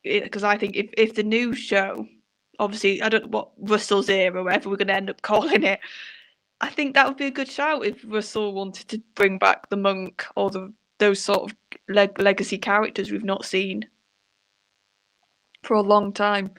Because I think if the new show, obviously, I don't know what Russell's era, or whatever we're going to end up calling it, I think that would be a good shout if Russell wanted to bring back the monk or those sort of legacy characters we've not seen for a long time.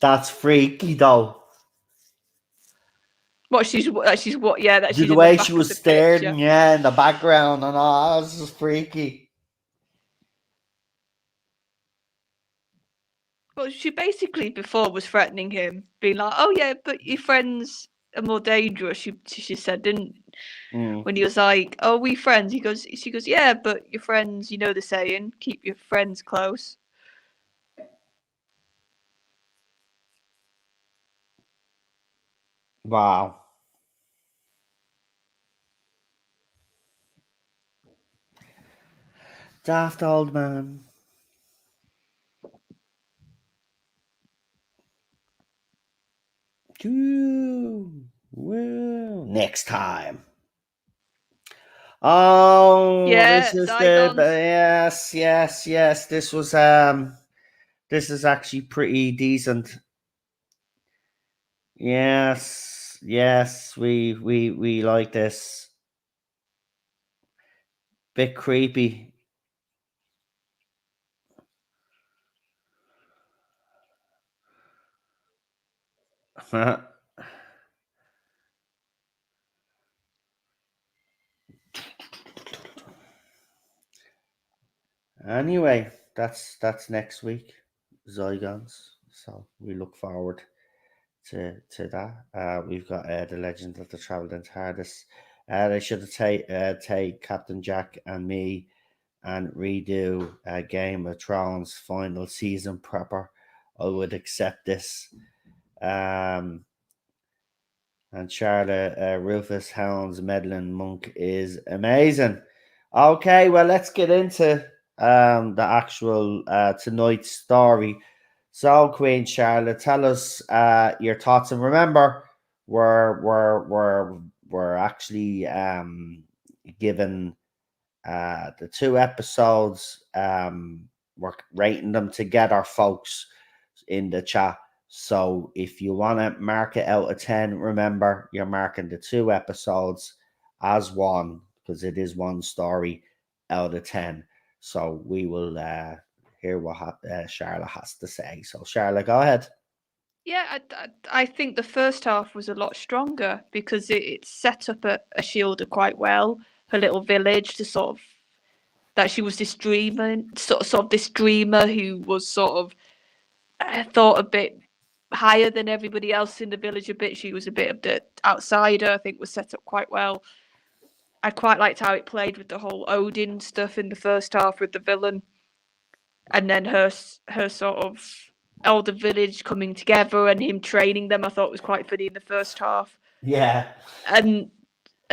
That's freaky though. What she's what? Yeah, that she's The in the way back she of was the staring, picture. yeah, in the background, and this is freaky. Well, she basically before was threatening him, being like, "Oh yeah, but your friends are more dangerous." She said, didn't when he was like, "Oh, we friends?" She goes, "Yeah, but your friends, you know the saying, keep your friends close." Wow. Daft old man. Woo. Next time Oh, Yeah, this is Zygons. yes. This is actually pretty decent. Yes, we like this. Bit creepy. Anyway, that's next week, Zygons. So we look forward to that. We've got the Legend of the Traveling TARDIS. They should have take Captain Jack and me and redo Game of Thrones final season proper. I would accept this. And Charlotte Rufus Hound's Medlin Monk is amazing. Okay, well, let's get into the actual tonight's story. So, Queen Charlotte, tell us your thoughts, and remember, we're actually given the two episodes. We're rating them together, folks, in the chat. So if you want to mark it out of 10, remember you're marking the two episodes as one because it is one story out of 10. So we will hear what Charlotte has to say. So, Charlotte, go ahead. Yeah, I think the first half was a lot stronger because it set up a Shielder quite well. Her little village, to sort of that she was this dreamer, sort of this dreamer who was sort of thought a bit higher than everybody else in the village. A bit, she was a bit of the outsider. I think was set up quite well. I quite liked how it played with the whole Odin stuff in the first half with the villain, and then her sort of elder village coming together and him training them. I thought was quite funny in the first half. Yeah. And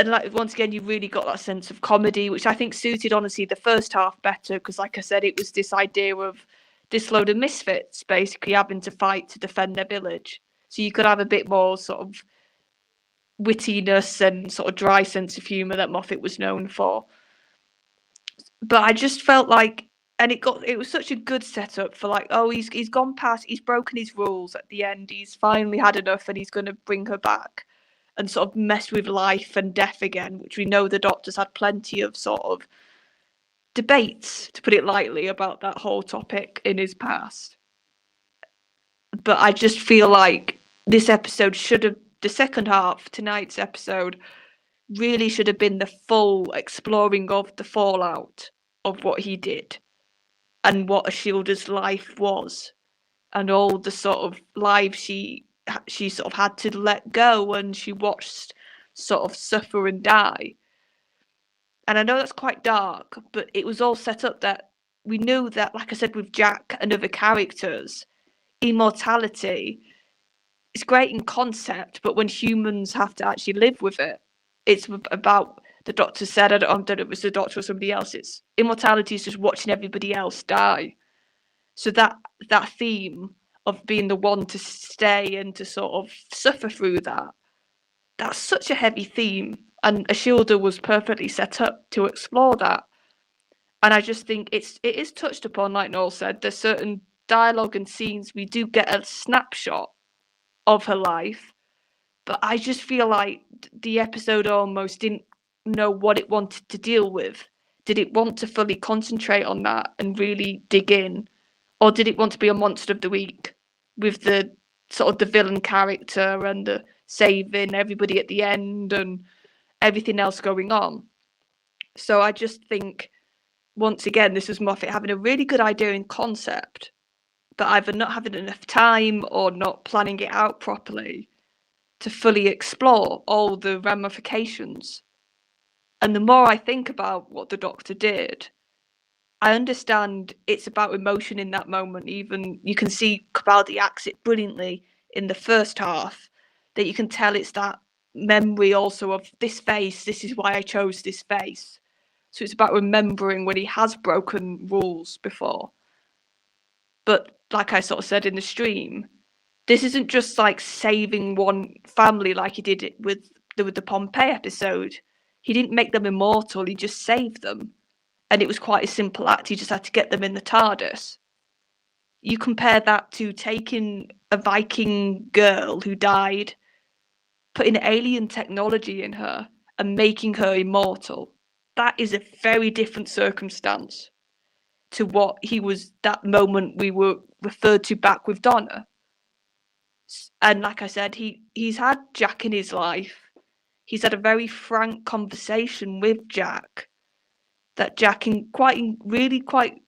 like once again, you really got that sense of comedy, which I think suited honestly the first half better because, like I said, it was this idea of this load of misfits basically having to fight to defend their village. So you could have a bit more sort of wittiness and sort of dry sense of humour that Moffat was known for. But I just felt like, and it was such a good setup for like, oh, he's gone past, he's broken his rules at the end, he's finally had enough, and he's going to bring her back and sort of mess with life and death again, which we know the Doctor's had plenty of sort of debates, to put it lightly, about that whole topic in his past. But I just feel like this episode should have, the second half, tonight's episode, really should have been the full exploring of the fallout of what he did and what a Shielder's life was and all the sort of lives she sort of had to let go and she watched sort of suffer and die. And I know that's quite dark, but it was all set up that we knew that, like I said, with Jack and other characters, immortality is great in concept, but when humans have to actually live with it, it's about, the Doctor said, I don't know if it was the Doctor or somebody else, it's immortality is just watching everybody else die. So that theme of being the one to stay and to sort of suffer through that, that's such a heavy theme, and Ashilda was perfectly set up to explore that. And I just think it is touched upon, like Noel said, there's certain dialogue and scenes we do get a snapshot of her life, but I just feel like the episode almost didn't know what it wanted to deal with. Did it want to fully concentrate on that and really dig in? Or did it want to be a monster of the week with the sort of the villain character and the saving everybody at the end and everything else going on? So I just think, once again, this was Moffat having a really good idea in concept, but either not having enough time or not planning it out properly to fully explore all the ramifications. And the more I think about what the Doctor did, I understand it's about emotion in that moment. Even you can see Capaldi acts it brilliantly in the first half, that you can tell it's that memory also of this face, this is why I chose this face. So it's about remembering when he has broken rules before. But like I sort of said in the stream, this isn't just like saving one family like he did it with the Pompeii episode. He didn't make them immortal, he just saved them. And it was quite a simple act, he just had to get them in the TARDIS. You compare that to taking a Viking girl who died, putting alien technology in her, and making her immortal. That is a very different circumstance to what he was that moment we were referred to back with Donna. And like I said, he's had Jack in his life. He's had a very frank conversation with Jack. That Jack, in really quite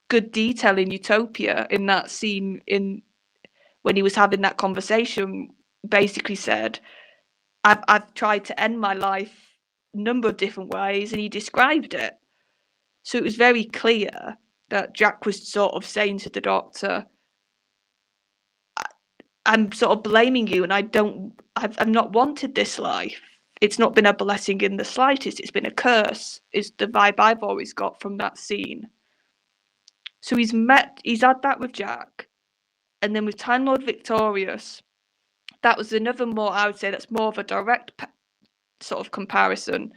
good detail in Utopia, in that scene when he was having that conversation, basically said, I've tried to end my life a number of different ways, and he described it. So it was very clear that Jack was sort of saying to the Doctor, I'm sort of blaming you, and I've not wanted this life. It's not been a blessing in the slightest. It's been a curse, is the vibe I've always got from that scene. So he's had that with Jack. And then with Time Lord Victorious, that was another more, I would say that's more of a direct sort of comparison,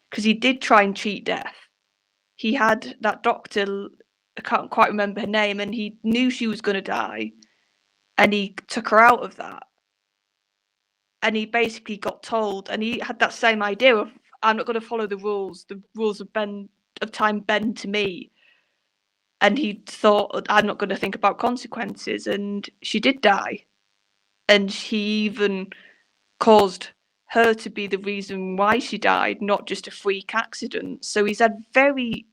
because he did try and cheat death. He had that doctor, I can't quite remember her name, and he knew she was going to die, and he took her out of that. And he basically got told, and he had that same idea of, I'm not going to follow the rules of time bend to me. And he thought, I'm not going to think about consequences, and she did die. And he even caused her to be the reason why she died, not just a freak accident. So he's had very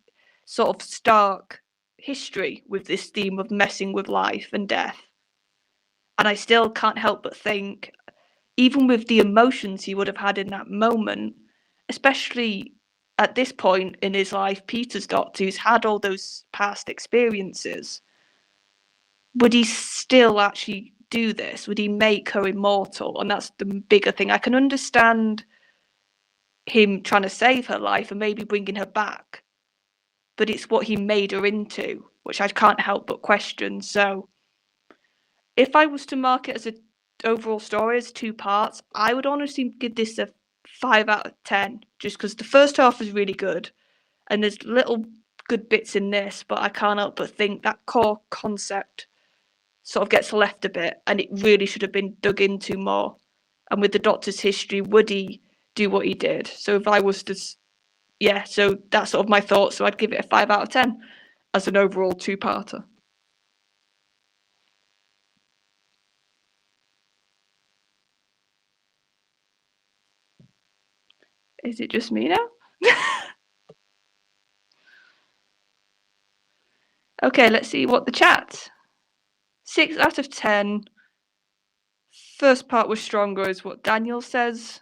sort of stark history with this theme of messing with life and death. And I still can't help but think, even with the emotions he would have had in that moment, especially at this point in his life, Peter's Doctor, who's had all those past experiences, would he still actually do this? Would he make her immortal? And that's the bigger thing. I can understand him trying to save her life and maybe bringing her back, but it's what he made her into, which I can't help but question. So if I was to mark it as an overall story as 2 parts, I would honestly give this a 5 out of 10, just because the first half is really good and there's little good bits in this, but I can't help but think that core concept sort of gets left a bit, and it really should have been dug into more. And with the Doctor's history, would he do what he did? So if I was to, so that's sort of my thoughts. So I'd give it a 5 out of 10 as an overall 2-parter. Is it just me now? Okay, let's see what the chat. 6 out of 10. First part was stronger, is what Daniel says.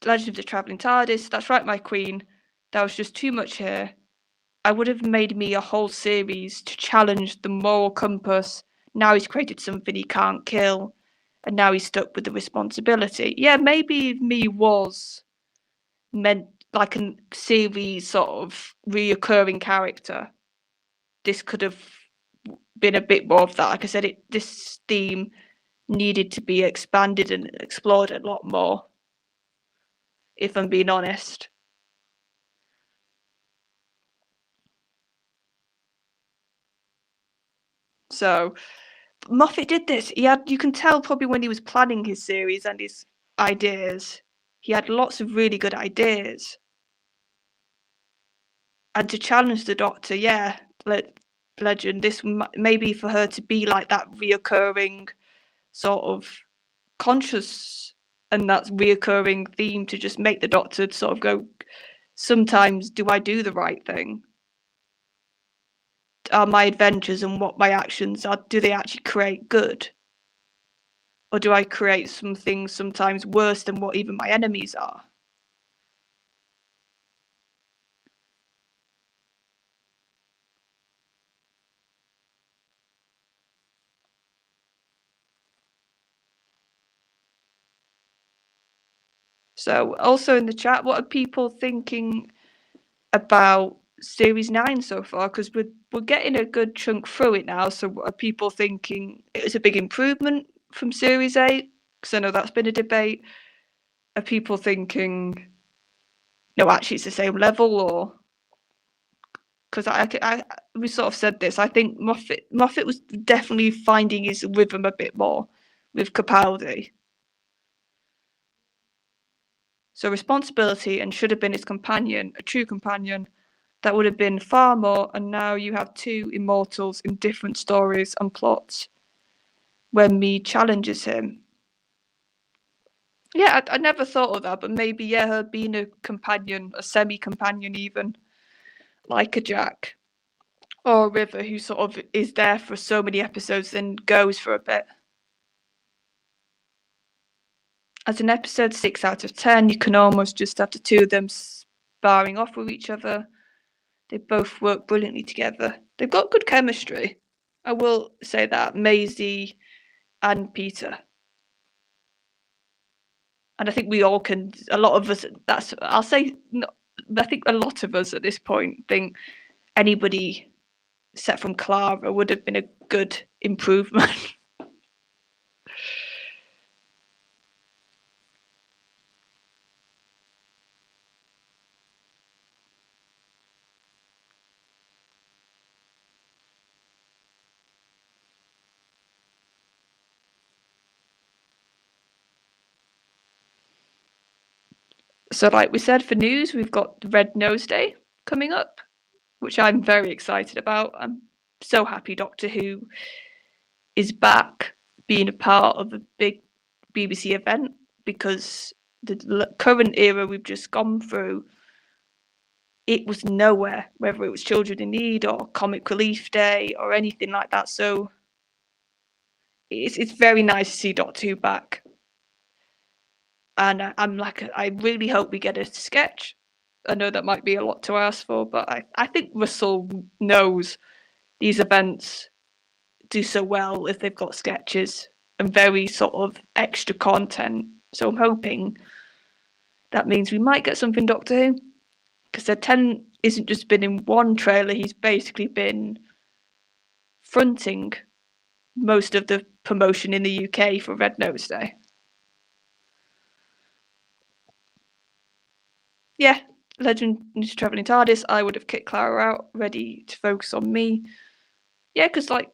Legend of the Travelling TARDIS. That's right, my queen. That was just too much here. I would have made me a whole series to challenge the moral compass. Now he's created something he can't kill, and now he's stuck with the responsibility. Yeah, maybe if me was meant like a series sort of reoccurring character, this could have been a bit more of that. Like I said, this theme needed to be expanded and explored a lot more, if I'm being honest. So Moffat did this. You can tell probably when he was planning his series and his ideas, he had lots of really good ideas. And to challenge the Doctor, Legend, this maybe for her to be like that reoccurring sort of conscious and that reoccurring theme to just make the Doctor sort of go, sometimes do I do the right thing? Are my adventures and what my actions are, do they actually create good? Or do I create some things sometimes worse than what even my enemies are? So also in the chat, what are people thinking about Series 9 so far? Because we're getting a good chunk through it now. So what are people thinking? It's a big improvement from Series 8? Because I know that's been a debate. are people thinking, no, actually it's the same level, or because we sort of said this. I think Moffat was definitely finding his rhythm a bit more with Capaldi. So responsibility and should have been his companion, a true companion. That would have been far more, and now you have two immortals in different stories and plots. When me challenges him. Yeah, I never thought of that, but maybe, yeah, her being a companion, a semi-companion even, like a Jack. Or a River who sort of is there for so many episodes then goes for a bit. As an episode 6 out of 10, you can almost just have the two of them sparring off with each other. They both work brilliantly together. They've got good chemistry. I will say that. Maisie and Peter. And I think we all can, a lot of us, I'll say, I think a lot of us at this point think anybody except from Clara would have been a good improvement. So like we said, for news, we've got the Red Nose Day coming up, which I'm very excited about. I'm so happy Doctor Who is back being a part of a big BBC event, because the current era we've just gone through, it was nowhere, whether it was Children in Need or Comic Relief Day or anything like that. So it's very nice to see Doctor Who back. And I really hope we get a sketch. I know that might be a lot to ask for, but I think Russell knows these events do so well if they've got sketches and very sort of extra content. So I'm hoping that means we might get something Doctor Who, because the 10 isn't just been in one trailer, he's basically been fronting most of the promotion in the UK for Red Nose Day. Yeah, Legend is traveling TARDIS. I would have kicked Clara out, ready to focus on me. Yeah, because like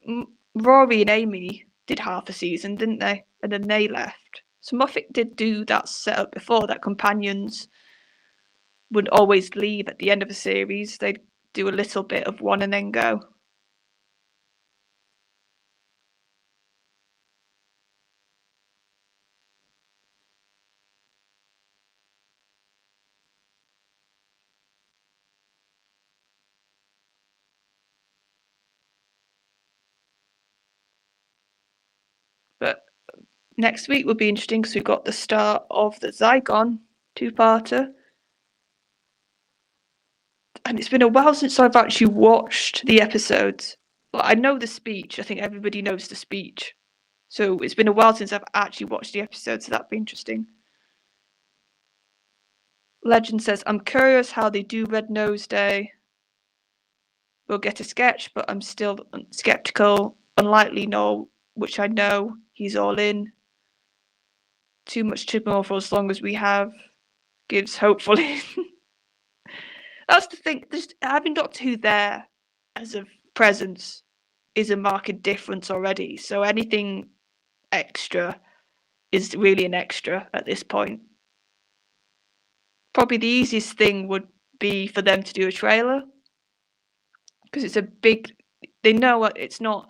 Rory and Amy did half a season, didn't they? And then they left. So Moffat did do that setup before, that companions would always leave at the end of a series. They'd do a little bit of one and then go. But next week will be interesting because we've got the start of the Zygon two-parter. And it's been a while since I've actually watched the episodes. Well, I know the speech. I think everybody knows the speech. So it's been a while since I've actually watched the episodes, so that'd be interesting. Legend says, I'm curious how they do Red Nose Day. We'll get a sketch, but I'm still skeptical. Unlikely, no, which I know he's all in. Too much chip more for as long as we have. Gives hopefully. That's the thing. Just having Doctor Who there as a presence is a marked difference already. So anything extra is really an extra at this point. Probably the easiest thing would be for them to do a trailer, because it's a big. They know what it's not.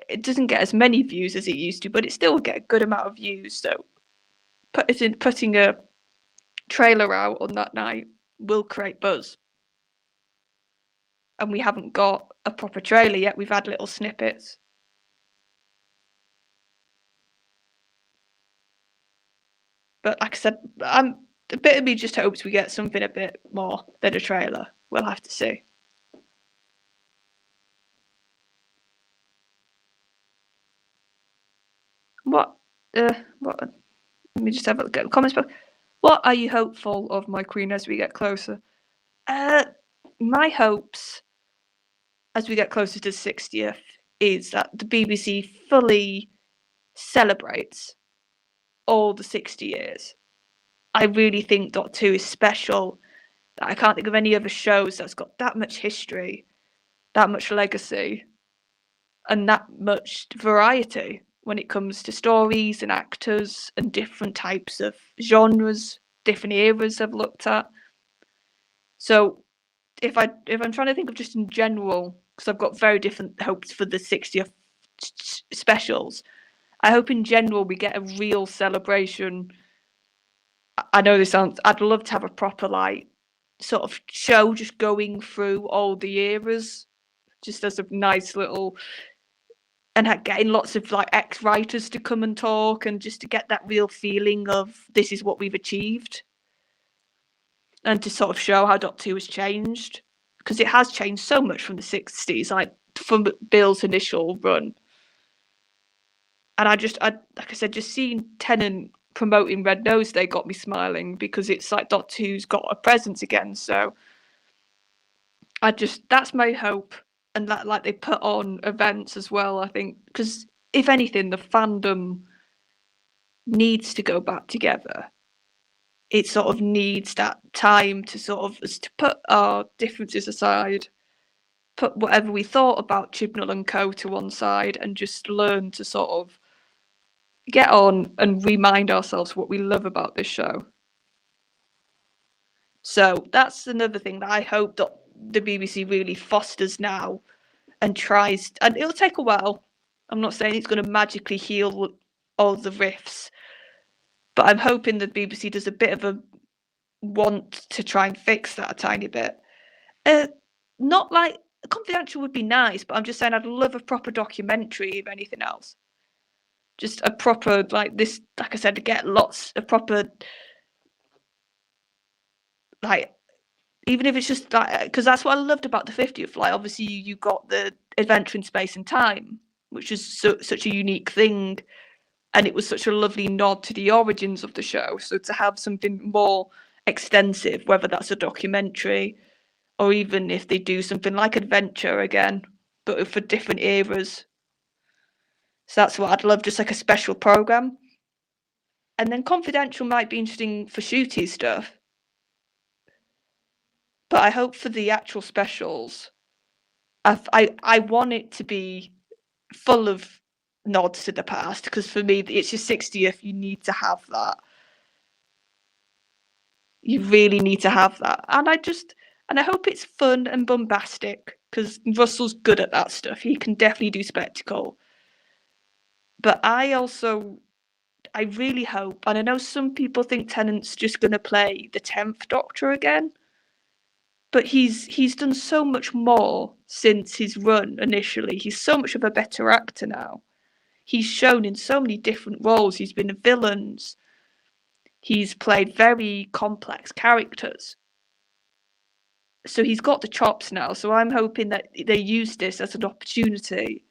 It doesn't get as many views as it used to, but it still will get a good amount of views. So putting a trailer out on that night will create buzz. And we haven't got a proper trailer yet. We've had little snippets. But like I said, a bit of me just hopes we get something a bit more than a trailer. We'll have to see. What? Let me just have a look at the comments. What are you hopeful of, my queen, as we get closer? My hopes as we get closer to 60th is that the BBC fully celebrates all the 60 years. I really think Doctor Who is special. I can't think of any other shows that's got that much history, that much legacy, and that much variety when it comes to stories and actors and different types of genres, different eras I've looked at. So if I'm trying to think of just in general, because I've got very different hopes for the 60th specials, I hope in general we get a real celebration. I know this sounds, I'd love to have a proper like sort of show just going through all the eras, just as a nice little, and getting lots of like ex-writers to come and talk, and just to get that real feeling of this is what we've achieved, and to sort of show how Doctor Who has changed, because it has changed so much from the 60s, like from Bill's initial run. And I like I said, just seeing Tennant promoting Red Nose Day got me smiling, because it's like Doctor Who's got a presence again. So that's my hope. And that, like, they put on events as well, I think, because if anything, the fandom needs to go back together. It sort of needs that time to sort of to put our differences aside, put whatever we thought about Chibnall and Co to one side, and just learn to sort of get on and remind ourselves what we love about this show. So that's another thing that I hope that the BBC really fosters now, and tries, and it'll take a while. I'm not saying it's going to magically heal all the rifts, but I'm hoping the BBC does a bit of a want to try and fix that a tiny bit. Not like Confidential would be nice, but I'm just saying I'd love a proper documentary, if anything else. Just a proper, like this, like I said, to get lots of proper, like, even if it's just like, because that's what I loved about the 50th. Like, obviously, you got the adventure in space and time, which is such a unique thing, and it was such a lovely nod to the origins of the show. So to have something more extensive, whether that's a documentary, or even if they do something like Adventure again, but for different eras. So that's what I'd love, just like a special program. And then Confidential might be interesting for shooty stuff. But I hope for the actual specials, I want it to be full of nods to the past, because for me, it's your 60th, you need to have that. You really need to have that. And I hope it's fun and bombastic, because Russell's good at that stuff. He can definitely do spectacle. But I really hope, and I know some people think Tennant's just going to play the 10th Doctor again, but he's done so much more since his run initially. He's so much of a better actor now. He's shown in so many different roles. He's been villains. He's played very complex characters. So he's got the chops now. So I'm hoping that they use this as an opportunity,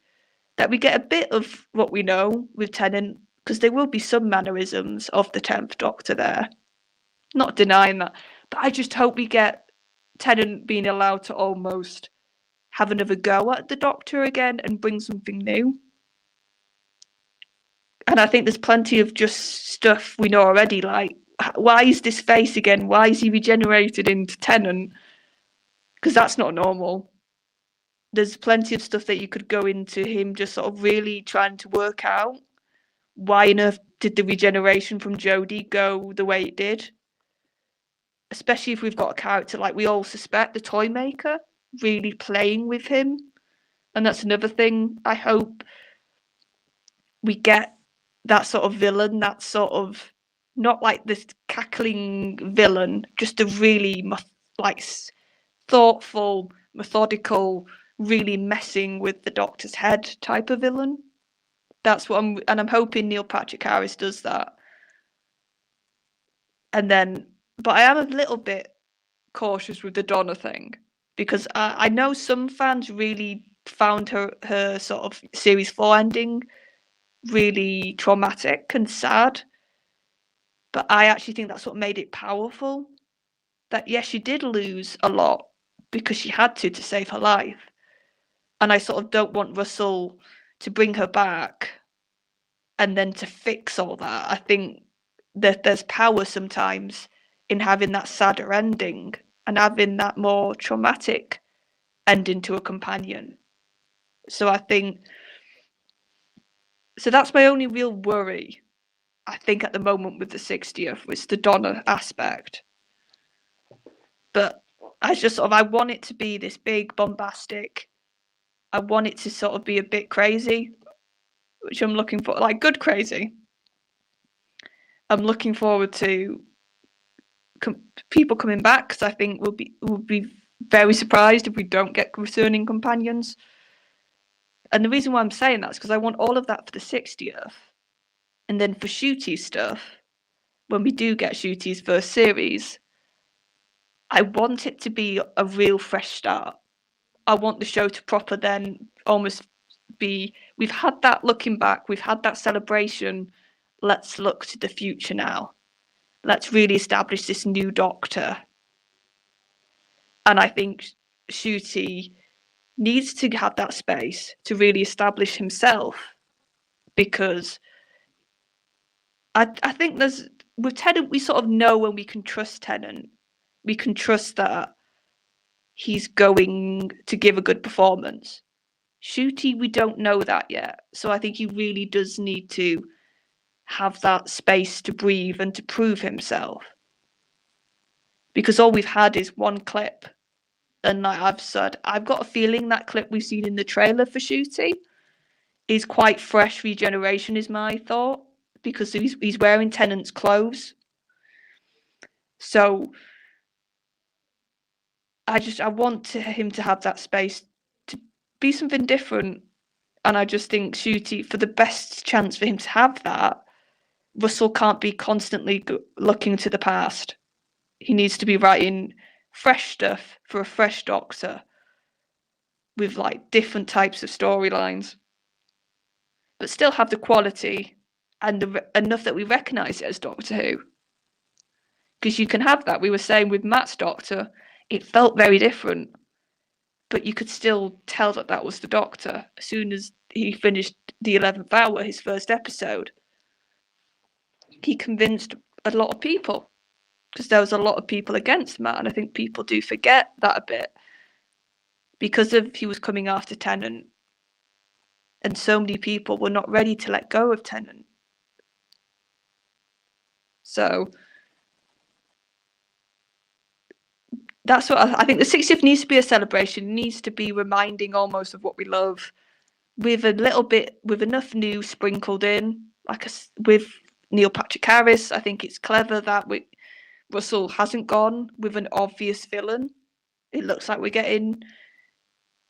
that we get a bit of what we know with Tennant, because there will be some mannerisms of the 10th Doctor there. Not denying that. But I just hope we get Tennant being allowed to almost have another go at the Doctor again and bring something new. And I think there's plenty of just stuff we know already, like, why is this face again? Why is he regenerated into Tennant? Because that's not normal. There's plenty of stuff that you could go into him just sort of really trying to work out. Why on earth did the regeneration from Jodie go the way it did? Especially if we've got a character like we all suspect, the Toymaker, really playing with him. And that's another thing. I hope we get that sort of villain, that sort of, not like this cackling villain, just a really like thoughtful, methodical, really messing with the Doctor's head type of villain. That's what I'm hoping Neil Patrick Harris does that. And then, but I am a little bit cautious with the Donna thing, because I know some fans really found her sort of series 4 ending really traumatic and sad, but I actually think that's what made it powerful. That yes, she did lose a lot because she had to save her life, and I sort of don't want Russell to bring her back and then to fix all that. I think that there's power sometimes in having that sadder ending and having that more traumatic ending to a companion. So I think, so that's my only real worry, I think, at the moment with the 60th, was the Donna aspect. But I want it to be this big, bombastic. I want it to sort of be a bit crazy, which I'm looking for, like good crazy. I'm looking forward to people coming back, because I think we'll be very surprised if we don't get returning companions. And the reason why I'm saying that is because I want all of that for the 60th, and then for Shooty's stuff, when we do get Shooty's first series, I want it to be a real fresh start. I want the show to proper then almost be, we've had that looking back, we've had that celebration, let's look to the future now. Let's really establish this new Doctor. And I think Shooty needs to have that space to really establish himself, because I think there's, with Tennant, we sort of know when we can trust Tennant. We can trust that he's going to give a good performance. Shooty, we don't know that yet. So I think he really does need to have that space to breathe and to prove himself. Because all we've had is one clip. And like I've said, I've got a feeling that clip we've seen in the trailer for Shooty is quite fresh regeneration, is my thought. Because he's wearing Tennant's clothes. So I want him to have that space to be something different. And I just think Shooty, for the best chance for him to have that, Russell can't be constantly looking to the past. He needs to be writing fresh stuff for a fresh Doctor with like different types of storylines, but still have the quality and enough that we recognise it as Doctor Who. Because you can have that. We were saying with Matt's Doctor, it felt very different, but you could still tell that that was the Doctor as soon as he finished the 11th hour, his first episode. He convinced a lot of people, because there was a lot of people against Matt, and I think people do forget that a bit because of he was coming after Tennant, and so many people were not ready to let go of Tennant. So that's what I think. The 60th needs to be a celebration. It needs to be reminding almost of what we love, with a little bit, with enough new sprinkled in, with Neil Patrick Harris. I think it's clever that Russell hasn't gone with an obvious villain. It looks like we're getting,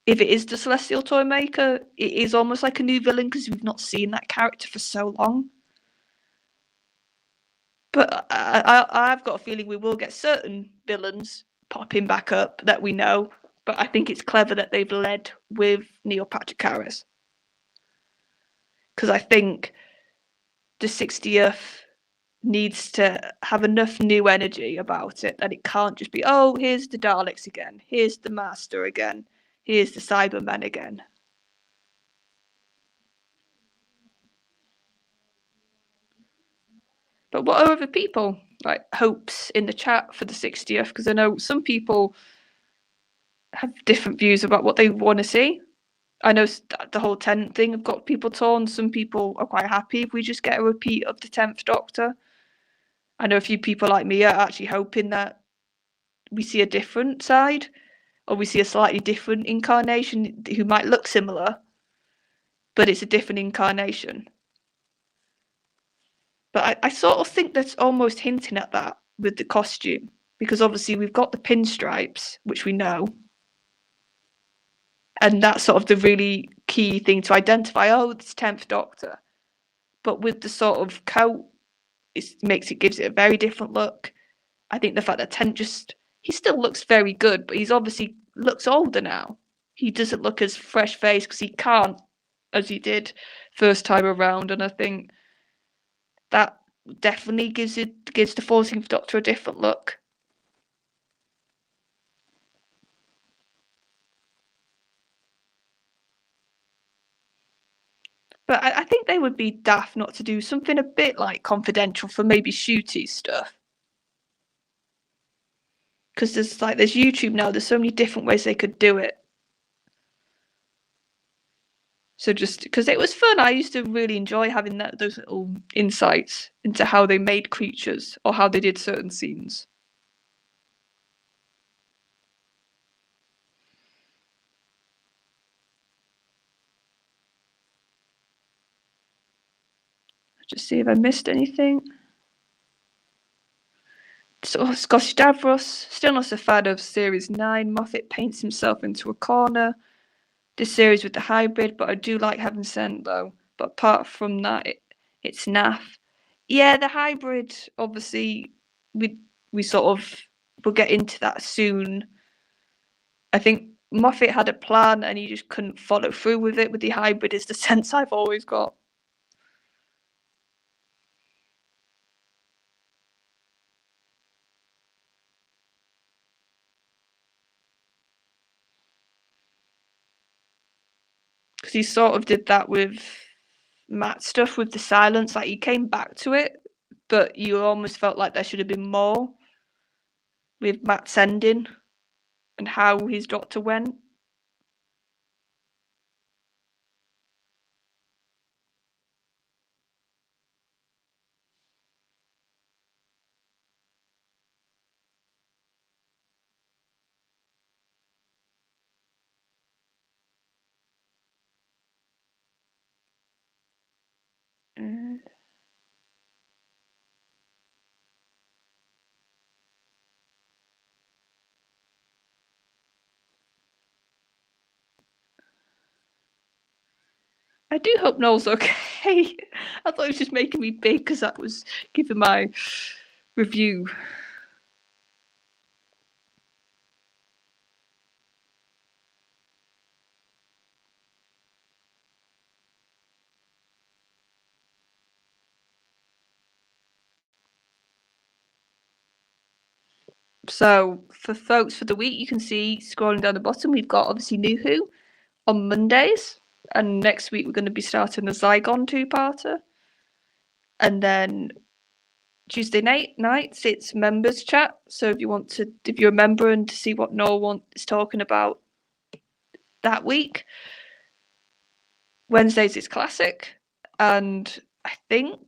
if it is the Celestial Toymaker, it is almost like a new villain, because we've not seen that character for so long. But I've got a feeling we will get certain villains popping back up that we know. But I think it's clever that they've led with Neil Patrick Harris, because I think the 60th needs to have enough new energy about it that it can't just be, oh, here's the Daleks again, here's the Master again, here's the Cybermen again. But what are other people like hopes in the chat for the 60th? Because I know some people have different views about what they want to see. I know the whole 10 thing have got people torn. Some people are quite happy if we just get a repeat of the 10th Doctor. I know a few people like me are actually hoping that we see a different side, or we see a slightly different incarnation who might look similar, but it's a different incarnation. But I sort of think that's almost hinting at that with the costume, because obviously we've got the pinstripes, which we know, and that's sort of the really key thing to identify. Oh, it's 10th Doctor. But with the sort of coat, gives it a very different look. I think the fact that he still looks very good, but he's obviously looks older now. He doesn't look as fresh faced because he can't as he did first time around, and I think that definitely gives the 14th Doctor a different look. But I think they would be daft not to do something a bit like confidential for maybe shooty stuff. Because there's YouTube now. There's so many different ways they could do it. So just because it was fun, I used to really enjoy having those little insights into how they made creatures or how they did certain scenes. Just see if I missed anything. So Scottish Davros, still not a fan of Series 9. Moffat paints himself into a corner. This series with the hybrid, but I do like Heaven Sent though. But apart from that, it's naff. Yeah, the hybrid, obviously, we sort of will get into that soon. I think Moffat had a plan and he just couldn't follow through with it. With the hybrid, is the sense I've always got. Because he sort of did that with Matt's stuff with the silence. Like he came back to it, but you almost felt like there should have been more with Matt's ending and how his doctor went. I do hope Noel's okay. I thought it was just making me big because that was giving my review. So for folks for the week, you can see scrolling down the bottom, we've got obviously New Who on Mondays, and next week we're going to be starting the Zygon two-parter, and then Tuesday nights it's members chat. So if you're a member and to see what Noel is talking about that week, Wednesdays it's classic, and I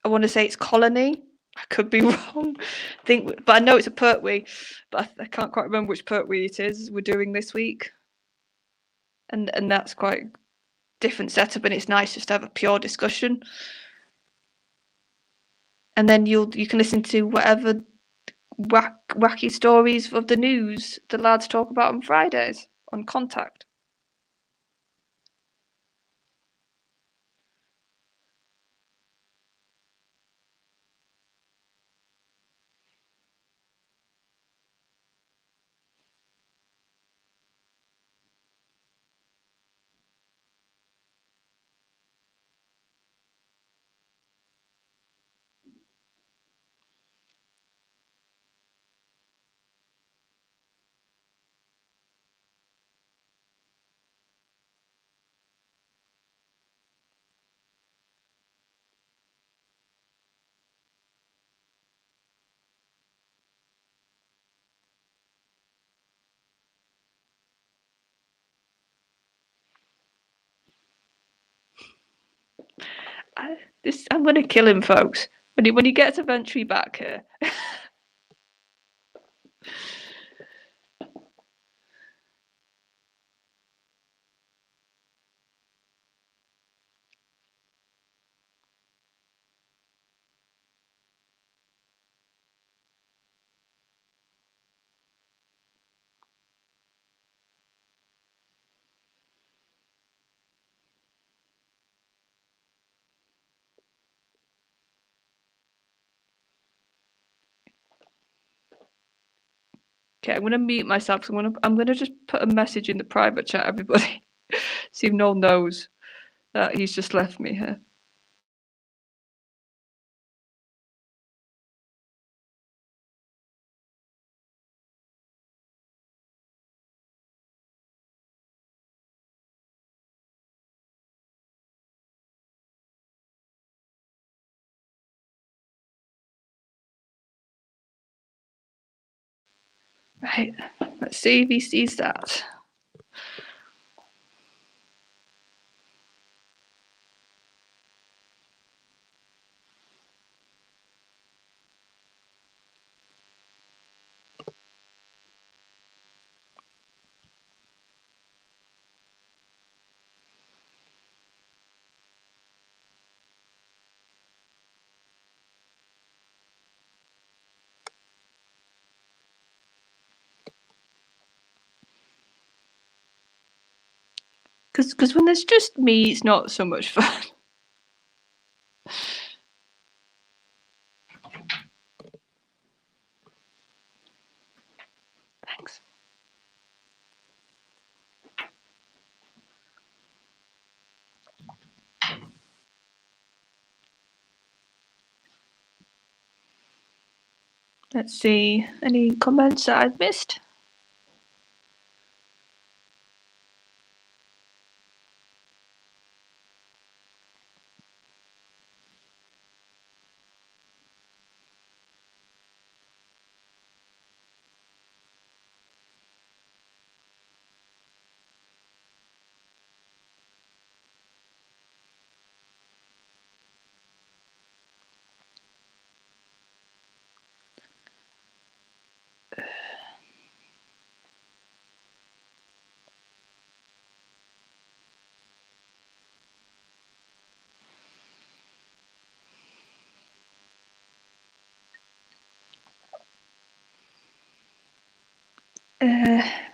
want to say it's Colony. I could be wrong. But I know it's a Pertwee, but I can't quite remember which Pertwee it is we're doing this week. And that's quite different setup, and it's nice just to have a pure discussion. And then you can listen to whatever wacky stories of the news the lads talk about on Fridays on Contact. I'm going to kill him, folks. When he gets eventually back here. Okay, I'm going to mute myself because I'm going to just put a message in the private chat, everybody. See if Noel knows that he's just left me here. Right. Let's see if he sees that. Because when there's just me, it's not so much fun. Thanks. Let's see. Any comments that I've missed?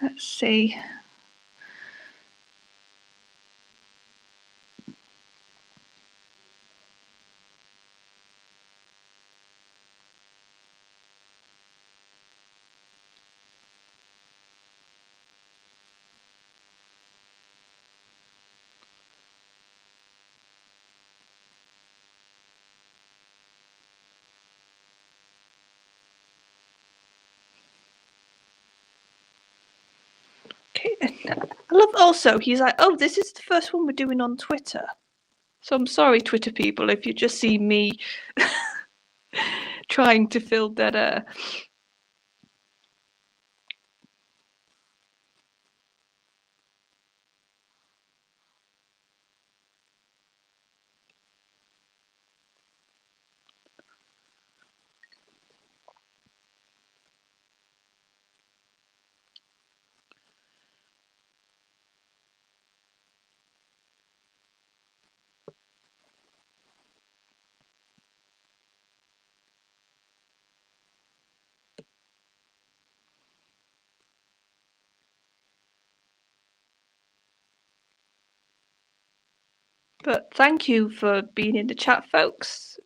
Let's see. Okay. I love also, he's like, oh, this is the first one we're doing on Twitter. So I'm sorry, Twitter people, if you just see me trying to fill dead air. But thank you for being in the chat, folks.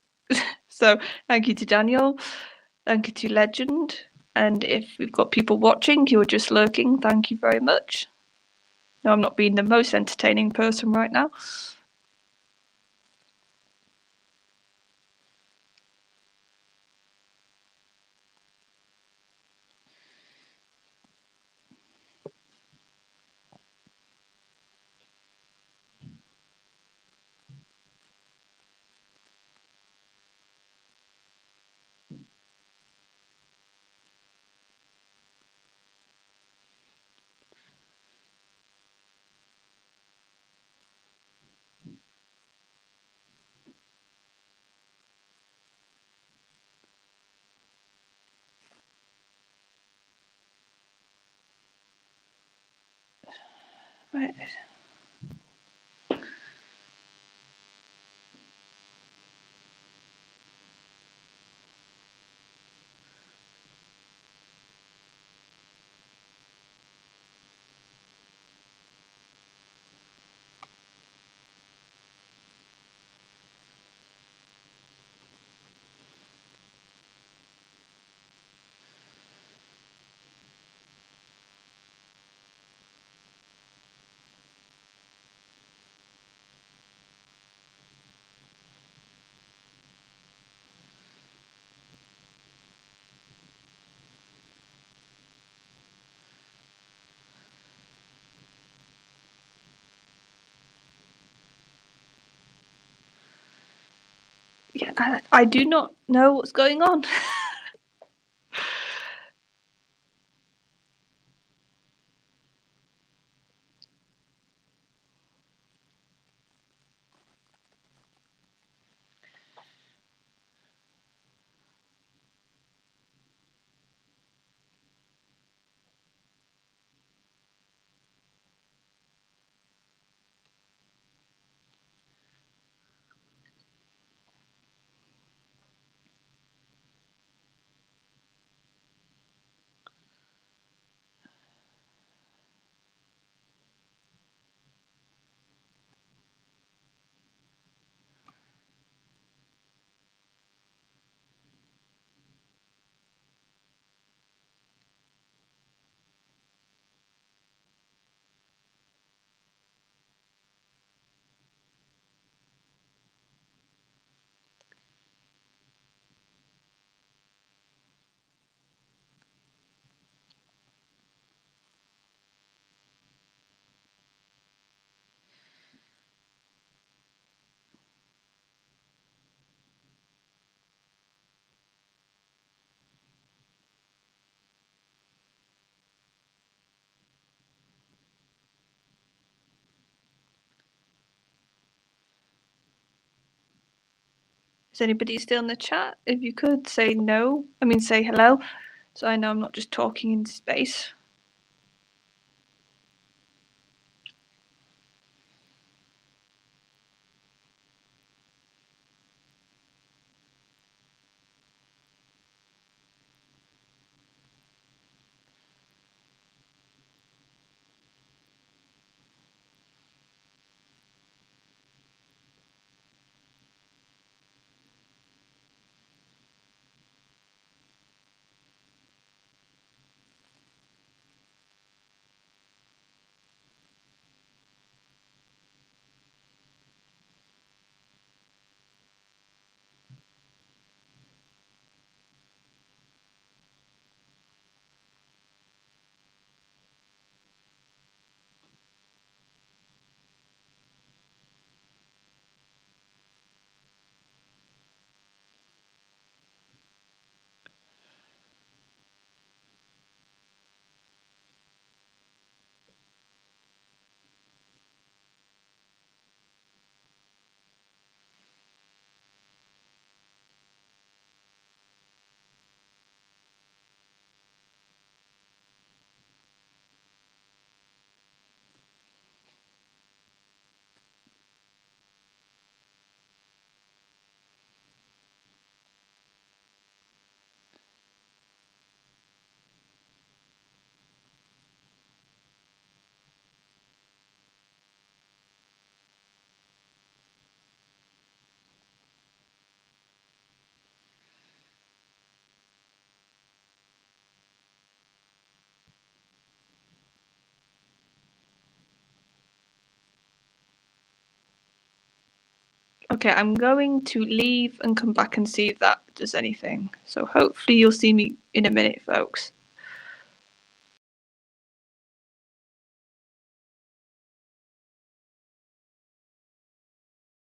So thank you to Daniel, thank you to Legend, and if we've got people watching who are just lurking, thank you very much. No, I'm not being the most entertaining person right now. Right. Yeah, I do not know what's going on. Is anybody still in the chat? If you could say no, say hello, so I know I'm not just talking in space. Okay, I'm going to leave and come back and see if that does anything. So hopefully you'll see me in a minute, folks.